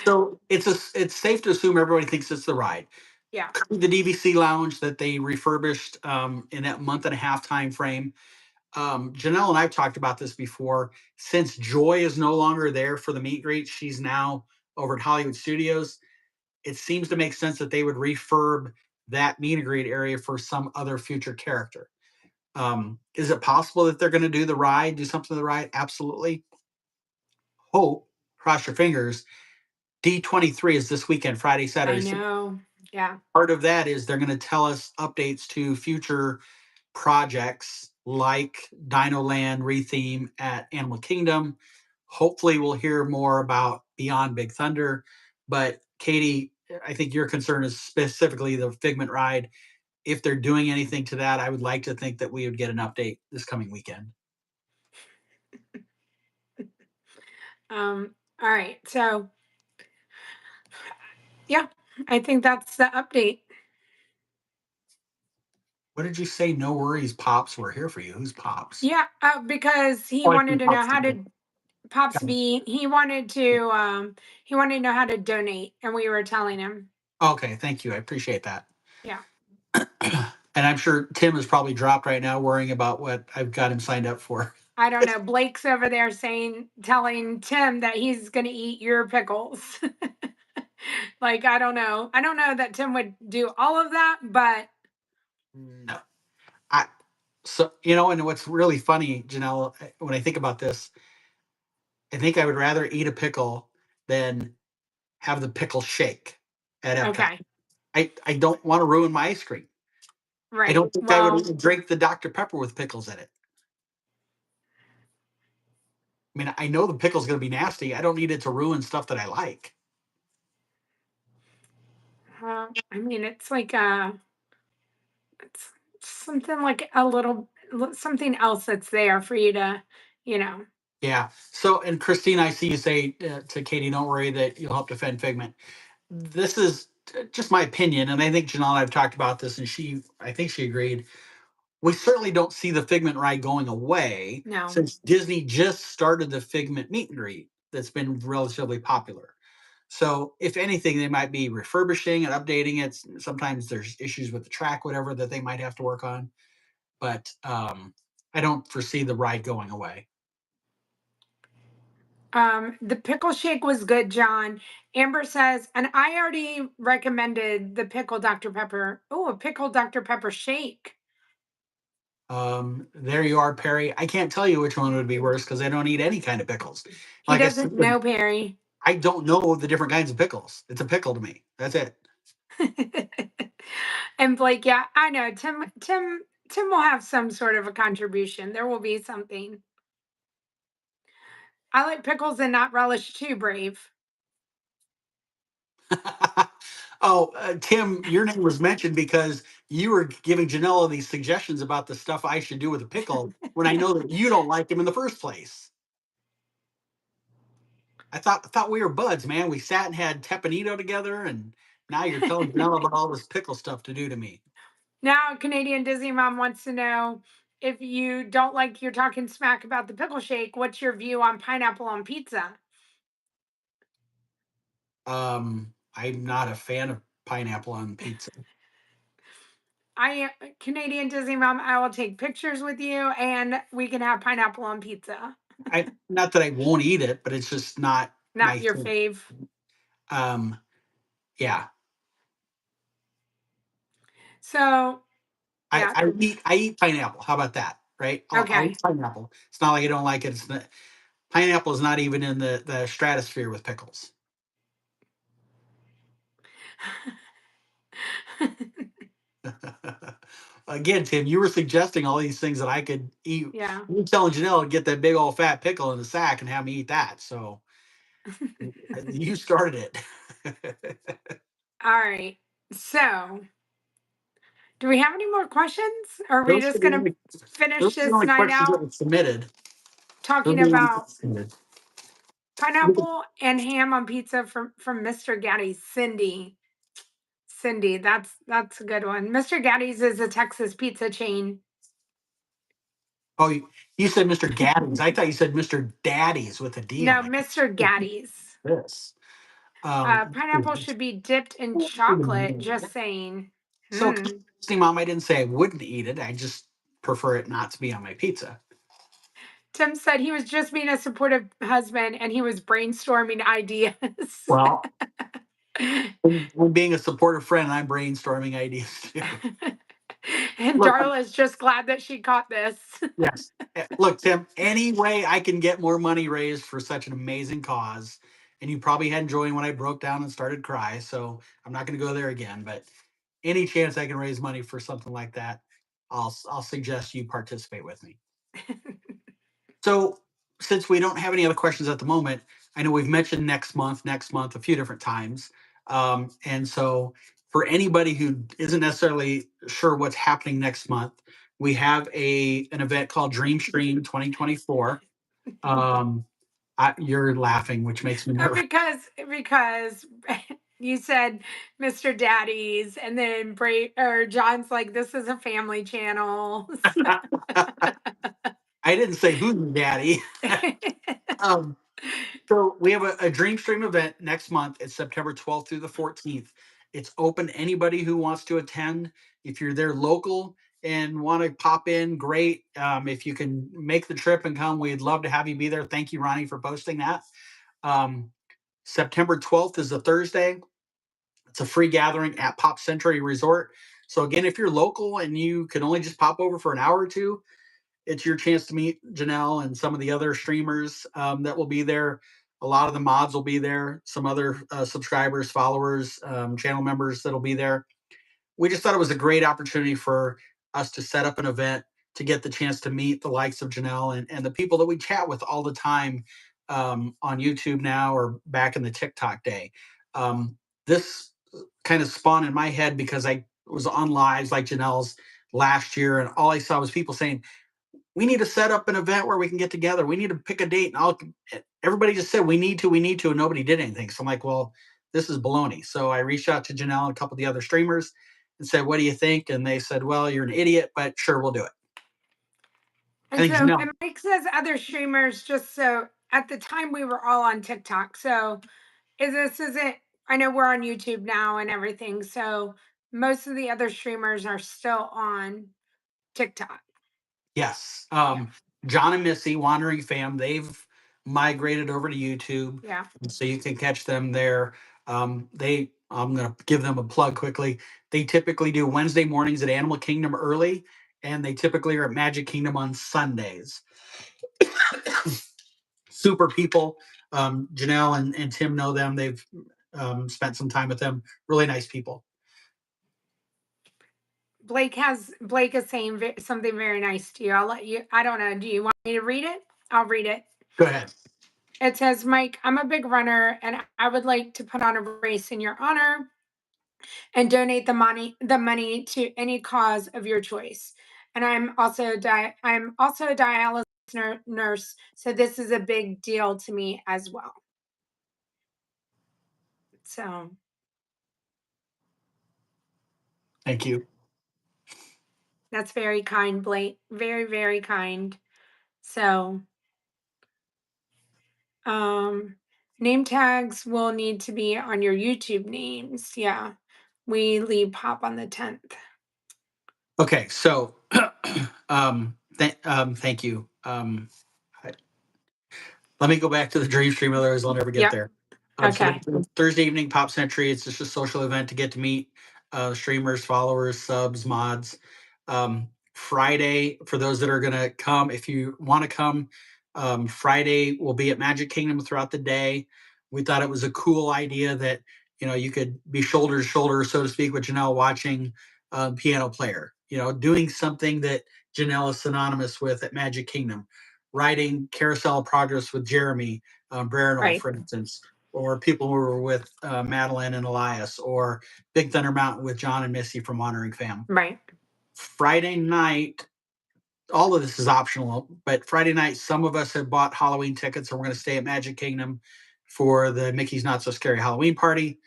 Speaker 2: So it's safe to assume everybody thinks it's the ride.
Speaker 1: Yeah.
Speaker 2: The DVC lounge that they refurbished in that month and a half time frame. Janelle and I've talked about this before. Since Joy is no longer there for the meet and greet, she's now over at Hollywood Studios. It seems to make sense that they would refurb that meet and greet area for some other future character. Is it possible that they're going to do the ride, do something to the ride? Absolutely. Hope, cross your fingers. D23 is this weekend, Friday,
Speaker 1: I
Speaker 2: Saturday.
Speaker 1: know. Yeah.
Speaker 2: Part of that is they're going to tell us updates to future projects like Dino Land retheme at Animal Kingdom. Hopefully, we'll hear more about Beyond Big Thunder. But Katie, I think your concern is specifically the Figment ride. If they're doing anything to that, I would like to think that we would get an update this coming weekend.
Speaker 1: All right. So, yeah, I think that's the update.
Speaker 2: What did you say? No worries, Pops. We're here for you. Who's Pops?
Speaker 1: Yeah, because he
Speaker 2: Oh, I
Speaker 1: wanted
Speaker 2: think
Speaker 1: to know
Speaker 2: Pops
Speaker 1: how
Speaker 2: today.
Speaker 1: to Pops V. He wanted to know how to donate, and we were telling him.
Speaker 2: Okay, thank you. I appreciate that.
Speaker 1: Yeah.
Speaker 2: And I'm sure Tim is probably dropped right now worrying about what I've got him signed up for.
Speaker 1: I don't know. Blake's over there telling Tim that he's going to eat your pickles. Like, I don't know. I don't know that Tim would do all of that, but
Speaker 2: No. I so you know, and what's really funny, Janelle, when I think about this, I think I would rather eat a pickle than have the pickle shake at Epcot.
Speaker 1: okay.
Speaker 2: I don't want to ruin my ice cream. I
Speaker 1: Right.
Speaker 2: don't think I would
Speaker 1: Well,
Speaker 2: even drink the Dr. Pepper with pickles in it. I mean, I know the pickle's going to be nasty. I don't need it to ruin stuff that I like.
Speaker 1: I mean, it's something like something else that's there for you to, you know.
Speaker 2: Yeah. So, and Christine, I see you say to Katie, don't worry that you'll help defend Figment. This is just my opinion, and I think Janelle and I've talked about this, and I think she agreed. We certainly don't see the Figment ride going away
Speaker 1: No.
Speaker 2: since Disney just started the Figment meet and greet that's been relatively popular. So, if anything, they might be refurbishing and updating it. Sometimes there's issues with the track, whatever, that they might have to work on. But I don't foresee the ride going away.
Speaker 1: The pickle shake was good, John. Amber says, and I already recommended the pickle Dr. Pepper. Oh, a pickle Dr. Pepper shake.
Speaker 2: There you are, Perry. I can't tell you which one would be worse because I don't eat any kind of pickles.
Speaker 1: He
Speaker 2: Like I said,
Speaker 1: doesn't know, Perry.
Speaker 2: I don't know the different kinds of pickles. It's a pickle to me. That's it.
Speaker 1: And Blake, yeah, I know. Tim will have some sort of a contribution. There will be something. I like pickles and not relish too, Brave.
Speaker 2: Oh, Tim, your name was mentioned because you were giving Janella these suggestions about the stuff I should do with a pickle when I know that you don't like them in the first place. I thought we were buds, man. We sat and had tepanito together, and now you're telling Janella about all this pickle stuff to do to me.
Speaker 1: Now, Canadian Disney Mom wants to know if you don't like you're talking smack about the pickle shake, what's your view on pineapple on pizza?
Speaker 2: I'm not a fan of pineapple on pizza.
Speaker 1: Canadian Disney Mom, I will take pictures with you and we can have pineapple on pizza.
Speaker 2: I not that I won't eat it, but it's just not
Speaker 1: Not
Speaker 2: my
Speaker 1: your
Speaker 2: thing.
Speaker 1: fave.
Speaker 2: Um, yeah,
Speaker 1: So,
Speaker 2: I,
Speaker 1: yeah,
Speaker 2: I eat I eat pineapple. How about that? Right? I'll
Speaker 1: okay.
Speaker 2: eat pineapple. It's not like I don't like it. It's not, pineapple is not even in the stratosphere with pickles. Again, Tim, you were suggesting all these things that I could eat.
Speaker 1: Yeah.
Speaker 2: You were telling Janelle to get that big old fat pickle in the sack and have me eat that. So you started it.
Speaker 1: All right. So, do we have any more questions? Or are we
Speaker 2: those are
Speaker 1: just
Speaker 2: the
Speaker 1: going to
Speaker 2: only,
Speaker 1: finish
Speaker 2: those are the
Speaker 1: this
Speaker 2: only
Speaker 1: night
Speaker 2: questions that
Speaker 1: out
Speaker 2: were submitted. Those
Speaker 1: talking
Speaker 2: are the ones
Speaker 1: about
Speaker 2: that were submitted.
Speaker 1: pineapple and ham on pizza from Mr. Gaddy's? Cindy, that's a good one. Mr. Gaddy's is a Texas pizza chain.
Speaker 2: Oh, you said Mr. Gaddy's. I thought you said Mr. Daddy's with a D. I'm
Speaker 1: No,
Speaker 2: like,
Speaker 1: Mr. Gaddy's.
Speaker 2: this.
Speaker 1: Pineapple should be dipped in chocolate. Just saying.
Speaker 2: So,
Speaker 1: Hmm.
Speaker 2: Mom, I didn't say I wouldn't eat it. I just prefer it not to be on my pizza.
Speaker 1: Tim said he was just being a supportive husband and he was brainstorming ideas.
Speaker 2: Well, when being a supportive friend, I'm brainstorming ideas too.
Speaker 1: And
Speaker 2: Look,
Speaker 1: Darla's just glad that she caught this.
Speaker 2: yes. Look, Tim, any way I can get more money raised for such an amazing cause, and you probably had enjoyed when I broke down and started cry, so I'm not going to go there again, but any chance I can raise money for something like that, I'll suggest you participate with me. So, since we don't have any other questions at the moment, I know we've mentioned next month a few different times. And so, for anybody who isn't necessarily sure what's happening next month, we have an event called Dream Stream 2024. Um, you're laughing, which makes me nervous.
Speaker 1: Because you said Mr. Daddy's, and then John's like, this is a family channel.
Speaker 2: I didn't say who's daddy. um, So we have a Dream Stream event next month. It's September 12th through the 14th. It's open to anybody who wants to attend. If you're there local and want to pop in, great. If you can make the trip and come, we'd love to have you be there. Thank you, Ronnie, for posting that. Um, September 12th is a Thursday. It's a free gathering at Pop Century Resort. So again, if you're local and you can only just pop over for an hour or two, it's your chance to meet Janelle and some of the other streamers that will be there. A lot of the mods will be there. Some other subscribers, followers, channel members that'll be there. We just thought it was a great opportunity for us to set up an event to get the chance to meet the likes of Janelle and the people that we chat with all the time on YouTube now or back in the TikTok day. This kind of spawned in my head because I was on lives like Janelle's last year, and all I saw was people saying, we need to set up an event where we can get together. We need to pick a date. And everybody just said, we need to, and nobody did anything. So I'm like, well, this is baloney. So I reached out to Janelle and a couple of the other streamers and said, what do you think? And they said, well, you're an idiot, but sure, we'll do it.
Speaker 1: And so, and Mike says other streamers, just so at the time we were all on TikTok. So isn't, I know we're on YouTube now and everything. So most of the other streamers are still on TikTok.
Speaker 2: Yes. John and Missy, Wandering Fam, they've migrated over to YouTube.
Speaker 1: Yeah.
Speaker 2: So you can catch them there. I'm going to give them a plug quickly. They typically do Wednesday mornings at Animal Kingdom early, and they typically are at Magic Kingdom on Sundays. Super people. Janelle and Tim know them. They've spent some time with them. Really nice people.
Speaker 1: Blake is saying something very nice to you. I'll let you. I don't know. Do you want me to read it? I'll read it.
Speaker 2: Go ahead.
Speaker 1: It says, Mike, I'm a big runner and I would like to put on a race in your honor and donate the money to any cause of your choice. And I'm also a dialysis nurse, so this is a big deal to me as well. So
Speaker 2: thank you.
Speaker 1: That's very kind, Blake. Very, very kind. So name tags will need to be on your YouTube names. Yeah. We leave pop on the 10th.
Speaker 2: Okay, so thank you. Let me go back to the Dream Stream, otherwise I'll never get there.
Speaker 1: Okay.
Speaker 2: So Thursday evening, Pop Century. It's just a social event to get to meet streamers, followers, subs, mods. Friday, for those that are going to come, if you want to come, Friday we'll be at Magic Kingdom throughout the day. We thought it was a cool idea that you could be shoulder to shoulder, so to speak, with Janelle watching Piano Player. Doing something that Janelle is synonymous with at Magic Kingdom. Riding Carousel of Progress with Jeremy Brennan, right, for instance, or people who were with Madeline and Elias, or Big Thunder Mountain with John and Missy from Wandering Fam.
Speaker 1: Right.
Speaker 2: Friday night, all of this is optional, but Friday night, some of us have bought Halloween tickets, and we're going to stay at Magic Kingdom for the Mickey's Not So Scary Halloween party.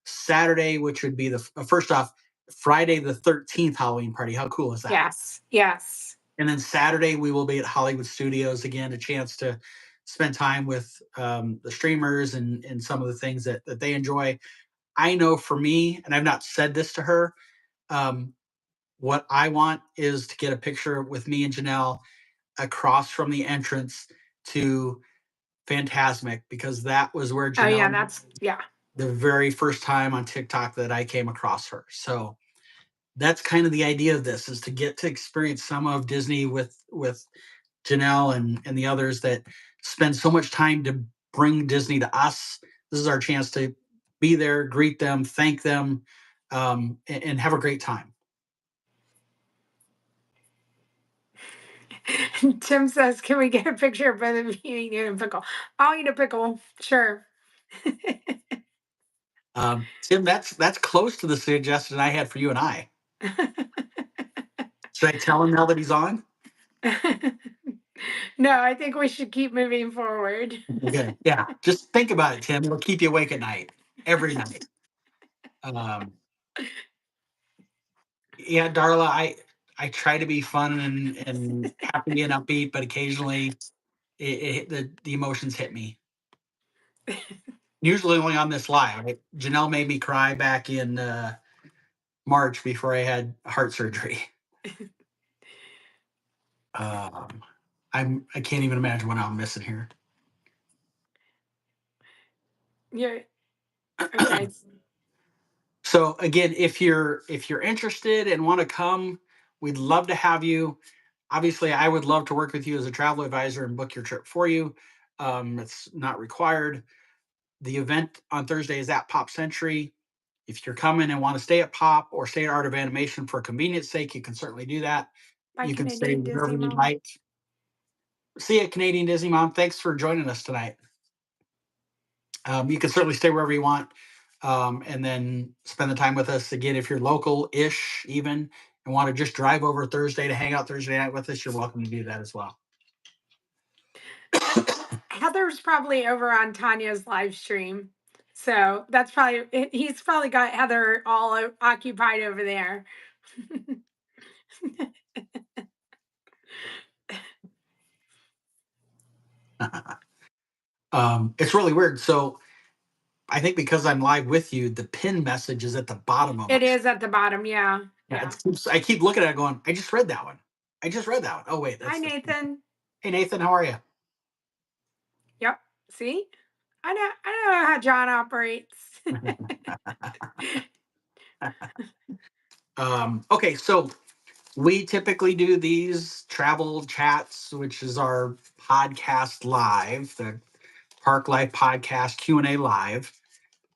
Speaker 2: Saturday, which would be first off, Friday the 13th Halloween party. How cool is that?
Speaker 1: Yes. Yes.
Speaker 2: And then Saturday, we will be at Hollywood Studios again, a chance to spend time with the streamers and some of the things that they enjoy. I know for me, and I've not said this to her, um, what I want is to get a picture with me and Janelle across from the entrance to Fantasmic, because that was where
Speaker 1: Oh yeah,
Speaker 2: Janelle,
Speaker 1: that's yeah.
Speaker 2: the very first time on TikTok that I came across her. So that's kind of the idea of this, is to get to experience some of Disney with Janelle and the others that spend so much time to bring Disney to us. This is our chance to be there, greet them, thank them, and have a great time.
Speaker 1: Tim says, "Can we get a picture of both of you eating a pickle?" I'll eat a pickle, sure.
Speaker 2: Tim, that's close to the suggestion I had for you and I. Should I tell him now that he's on?
Speaker 1: No, I think we should keep moving forward.
Speaker 2: Okay. Yeah. Just think about it, Tim. It'll keep you awake at night, every night. Um, yeah, Darla, I try to be fun and happy and upbeat, but occasionally the emotions hit me. Usually only on this live. Janelle made me cry back in March before I had heart surgery. Um, I can't even imagine what I'm missing here.
Speaker 1: You're okay.
Speaker 2: So again, if you're interested and want to come, we'd love to have you. Obviously, I would love to work with you as a travel advisor and book your trip for you. It's not required. The event on Thursday is at Pop Century. If you're coming and want to stay at Pop or stay at Art of Animation for convenience sake, you can certainly do that.
Speaker 1: Bye,
Speaker 2: You can stay
Speaker 1: Canadian
Speaker 2: wherever
Speaker 1: Disney
Speaker 2: you'd
Speaker 1: Mom.
Speaker 2: like. See you, Canadian Disney Mom. Thanks for joining us tonight. You can certainly stay wherever you want, and then spend the time with us. Again, if you're local-ish even and want to just drive over Thursday to hang out Thursday night with us, you're welcome to do that as well.
Speaker 1: Heather's probably over on Tanya's live stream. So that's probably, he's probably got Heather all occupied over there.
Speaker 2: It's really weird. So I think because I'm live with you, the pin message is at the bottom of my
Speaker 1: It is at the bottom. Yeah.
Speaker 2: Yeah,
Speaker 1: Yeah.
Speaker 2: I keep looking at it going, I just read that one. I just read that one. Oh, wait,
Speaker 1: Hi,
Speaker 2: that's the.
Speaker 1: Nathan.
Speaker 2: Hey, Nathan, how are you?
Speaker 1: Yep. See? I know how John operates.
Speaker 2: Okay, so we typically do these travel chats, which is our podcast live, the Park Life Podcast Q&A live.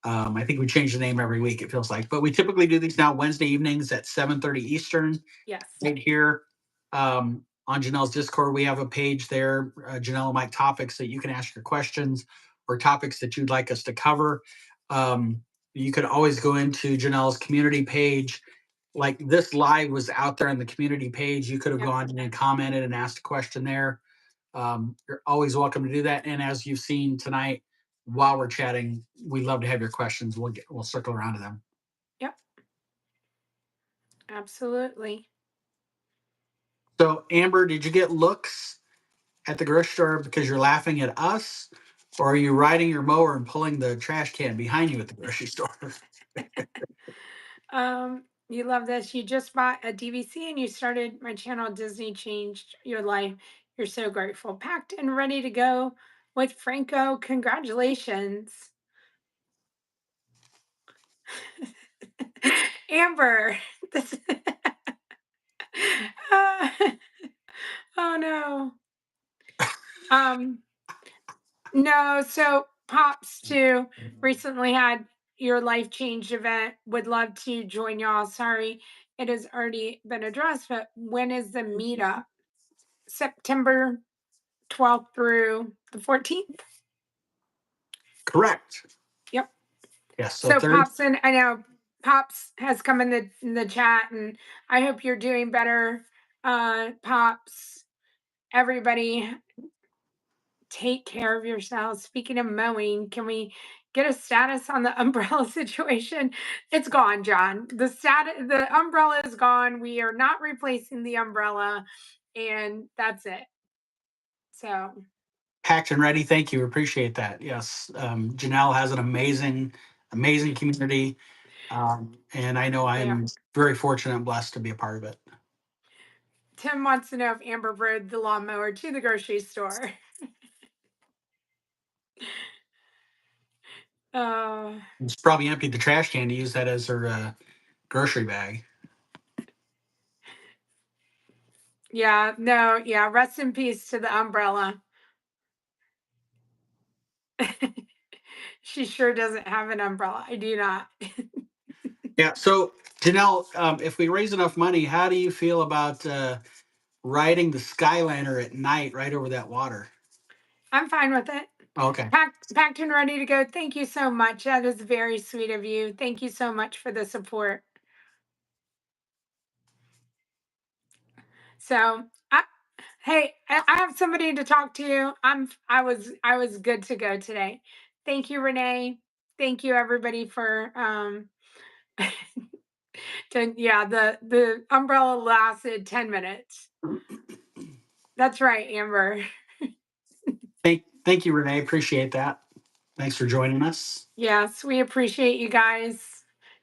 Speaker 2: I think we change the name every week, it feels like, but we typically do these now Wednesday evenings at 7:30 Eastern.
Speaker 1: Yes.
Speaker 2: Right here on Janelle's Discord, we have a page there, Janelle and Mike topics that you can ask your questions or topics that you'd like us to cover. You could always go into Janelle's community page. Like this live was out there on the community page. You could have
Speaker 1: Yep.
Speaker 2: gone in and commented and asked a question there. You're always welcome to do that. And as you've seen tonight, while we're chatting, we'd love to have your questions. We'll circle around to them.
Speaker 1: Yep. Absolutely.
Speaker 2: So Amber, did you get looks at the grocery store because you're laughing at us, or are you riding your mower and pulling the trash can behind you at the grocery store?
Speaker 1: You love this. You just bought a DVC and you started my channel. Disney changed your life. You're so grateful. Packed and ready to go with Franco. Congratulations. Amber. This Uh, oh no. Um no, so Pops too recently had your life change event. Would love to join y'all. Sorry, it has already been addressed, but when is the meetup? September 12th through the 14th?
Speaker 2: Correct.
Speaker 1: Yep.
Speaker 2: Yes. So
Speaker 1: So
Speaker 2: Thursday.
Speaker 1: Pops, and I know Pops has come in the chat, and I hope you're doing better. Pops, everybody, take care of yourselves. Speaking of mowing, can we get a status on the umbrella situation? It's gone, John. The umbrella is gone. We are not replacing the umbrella, and that's it. So
Speaker 2: Packed and ready. Thank you. Appreciate that. Yes. Janelle has an amazing community. And I know
Speaker 1: Yeah.
Speaker 2: I'm very fortunate and blessed to be a part of it.
Speaker 1: Tim wants to know if Amber rode the lawnmower to the grocery store. uh,
Speaker 2: She's probably emptied the trash can to use that as her grocery bag.
Speaker 1: yeah, no, yeah. Rest in peace to the umbrella. She sure doesn't have an umbrella. I do not.
Speaker 2: Yeah. So, Janelle, if we raise enough money, how do you feel about riding the Skyliner at night right over that water?
Speaker 1: I'm fine with it.
Speaker 2: Okay.
Speaker 1: Packed and ready to go. Thank you so much. That is very sweet of you. Thank you so much for the support. So, hey, I have somebody to talk to. I was good to go today. Thank you, Renee. Thank you, everybody, for yeah, the umbrella lasted 10 minutes. That's right, Amber.
Speaker 2: Thank you, Renee. Appreciate that. Thanks for joining us.
Speaker 1: Yes, we appreciate you guys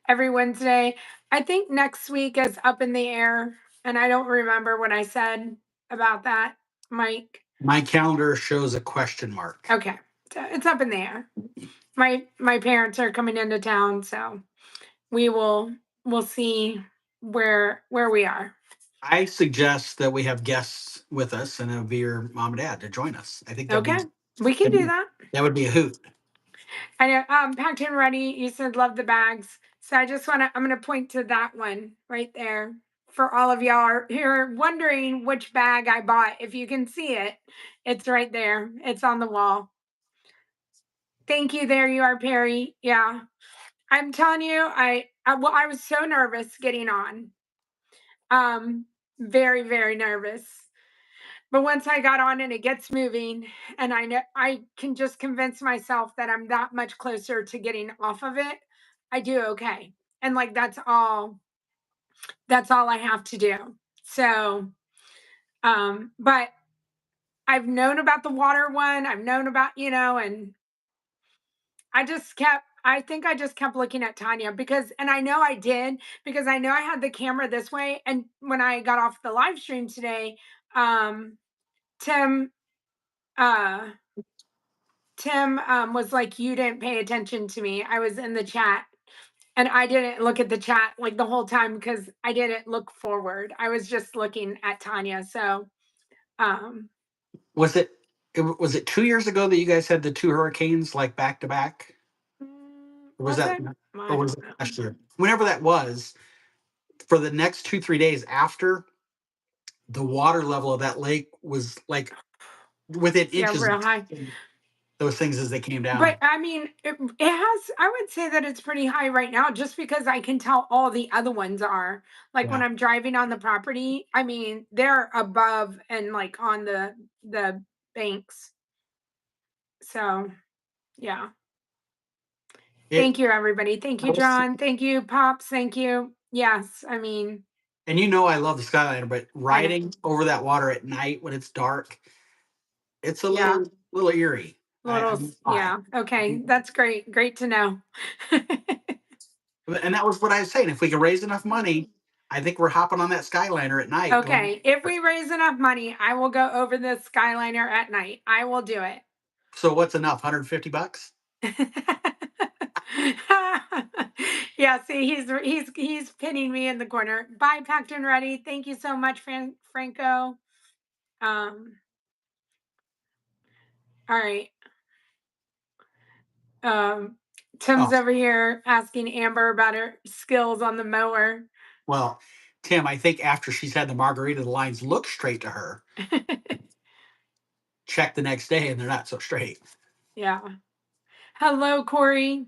Speaker 1: every Wednesday. I think next week is up in the air, and I don't remember what I said about that, Mike.
Speaker 2: My calendar shows a question mark.
Speaker 1: Okay, so it's up in the air. My parents are coming into town, so we'll see where we are.
Speaker 2: I suggest that we have guests with us, and it would be your mom and dad to join us. I think
Speaker 1: Okay, we can do that.
Speaker 2: that would be a hoot.
Speaker 1: I know. Packed and ready. You said love the bags, so I'm gonna point to that one right there for all of y'all who are wondering which bag I bought. If you can see it, it's right there. It's on the wall. Thank you. There you are, Perry. Yeah, I'm telling you, I was so nervous getting on. Very, very nervous. But once I got on and it gets moving, and I know I can just convince myself that I'm that much closer to getting off of it, I do okay. And like that's all I have to do. So but I've known about the water one. I've known about, and I think I just kept looking at Tanya because, and I know I did because I know I had the camera this way. And when I got off the live stream today, Tim, uh, was like, you didn't pay attention to me. I was in the chat and I didn't look at the chat like the whole time because I didn't look forward. I was just looking at Tanya. So, um,
Speaker 2: Was it 2 years ago that you guys had the two hurricanes like back to back? Or was
Speaker 1: was
Speaker 2: that
Speaker 1: it?
Speaker 2: or
Speaker 1: I
Speaker 2: was
Speaker 1: don't
Speaker 2: it
Speaker 1: know.
Speaker 2: last year? Whenever that was, for the next 2-3 days after, the water level of that lake was like within
Speaker 1: Yeah,
Speaker 2: inches of
Speaker 1: real high.
Speaker 2: those things as they came
Speaker 1: But
Speaker 2: down.
Speaker 1: I mean, it has, I would say that it's pretty high right now just because I can tell all the other ones are. Like when
Speaker 2: Yeah.
Speaker 1: I'm driving on the property, I mean, they're above and like on the banks. So, yeah.
Speaker 2: It
Speaker 1: Thank you, everybody. Thank you, John. Thank you, Pops. Thank you. Yes, I mean,
Speaker 2: and you know I love the Skyliner, but
Speaker 1: I know.
Speaker 2: riding over that water at night when it's dark, it's a
Speaker 1: Yeah,
Speaker 2: little eerie. I
Speaker 1: little,
Speaker 2: won't lie.
Speaker 1: yeah. Okay, that's great. Great to know.
Speaker 2: And that was what I was saying. If we can raise enough money, I think we're hopping on that Skyliner at night. Going.
Speaker 1: Okay, if we raise enough money, I will go over the Skyliner at night. I will do it.
Speaker 2: So what's enough? $150?
Speaker 1: Yeah, see, he's pinning me in the corner. Bye, packed and ready. Thank you so much, Franco. All right. Um,
Speaker 2: Oh,
Speaker 1: Tim's over here asking Amber about her skills on the mower.
Speaker 2: well, Tim, I think after she's had the margarita, the lines look straight to her. Check the next day, and they're not so straight.
Speaker 1: Yeah. Hello, Corey.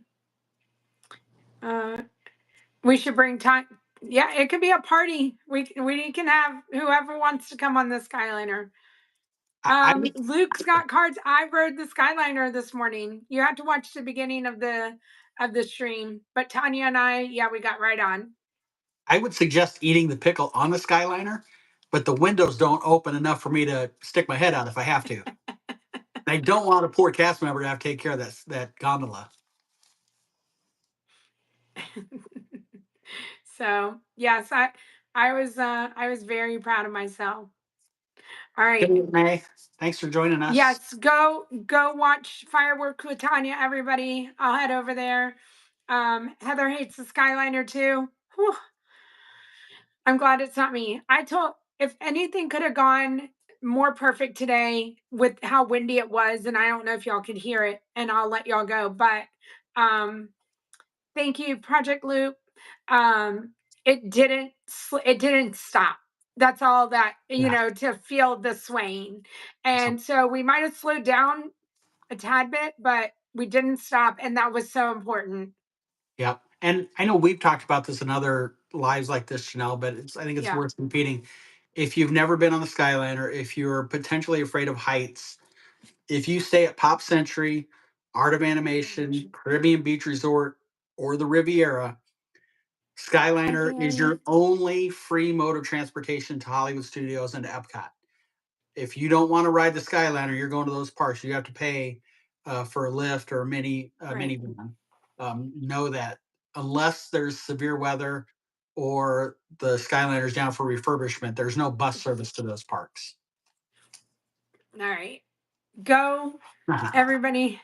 Speaker 1: We should bring time. Yeah, it could be a party. We can have whoever wants to come on the Skyliner.
Speaker 2: I
Speaker 1: Luke's got cards. I rode the Skyliner this morning. You have to watch the beginning of the stream. But Tanya and I, yeah, we got right on.
Speaker 2: I would suggest eating the pickle on the Skyliner, but the windows don't open enough for me to stick my head out if I have to. I don't want a poor cast member to have to take care of that gondola.
Speaker 1: So yes, I was very proud of myself. All right.
Speaker 2: Good, May. Thanks for joining us.
Speaker 1: Yes, go watch Fireworks with Tanya, everybody. I'll head over there. Heather hates the Skyliner too. Whew, I'm glad it's not me. I told if anything could have gone more perfect today with how windy it was, and I don't know if y'all could hear it, and I'll let y'all go. But um thank you, Project Loop. Um, it didn't stop. That's all that,
Speaker 2: Yeah.
Speaker 1: to feel the swaying. And so we might have slowed down a tad bit, but we didn't stop, and that was so important.
Speaker 2: Yeah. And I know we've talked about this in other lives like this, Janelle, but I think it's
Speaker 1: Yeah.
Speaker 2: worth repeating. If you've never been on the Skyliner, if you're potentially afraid of heights, if you stay at Pop Century, Art of Animation, Caribbean Beach Resort, or the Riviera, Skyliner is
Speaker 1: Okay.
Speaker 2: your only free mode of transportation to Hollywood Studios and to Epcot. If you don't want to ride the Skyliner, you're going to those parks. You have to pay for a lift or a
Speaker 1: Right.
Speaker 2: minivan. Know that unless there's severe weather or the Skyliner's down for refurbishment, there's no bus service to those parks.
Speaker 1: All right. Go, everybody.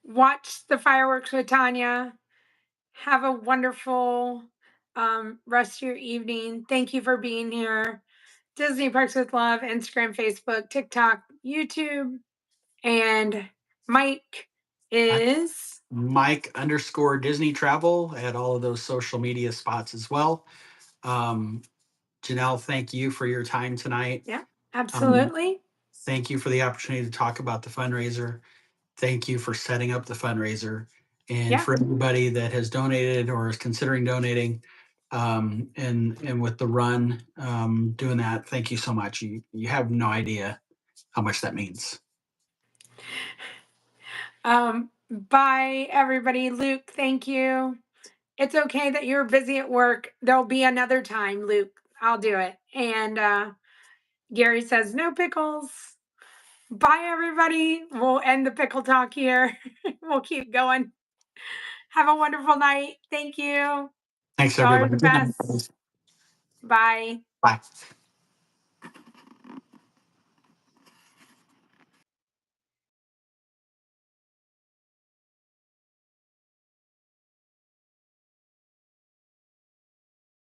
Speaker 1: Watch the fireworks with Tanya. Have a wonderful rest of your evening. Thank you for being here. Disney Parks with Love, Instagram, Facebook, TikTok, YouTube, and Mike is
Speaker 2: Mike underscore Disney Travel at all of those social media spots as well. Um, Janelle, thank you for your time tonight.
Speaker 1: yeah,
Speaker 2: Um,
Speaker 1: absolutely.
Speaker 2: thank you for the opportunity to talk about the fundraiser. Thank you for setting up the fundraiser. And
Speaker 1: Yeah.
Speaker 2: for everybody that has donated or is considering donating, and with the run, doing that, thank you so much. You have no idea how much that means.
Speaker 1: Bye everybody. Luke, thank you. It's okay that you're busy at work. There'll be another time, Luke. I'll do it. And Gary says no pickles. Bye everybody. We'll end the pickle talk here. We'll keep going. Have a wonderful night. Thank you.
Speaker 2: Thanks,
Speaker 1: Y'all are
Speaker 2: everybody.
Speaker 1: the
Speaker 2: Good night,
Speaker 1: best.
Speaker 2: guys.
Speaker 1: Bye.
Speaker 2: Bye.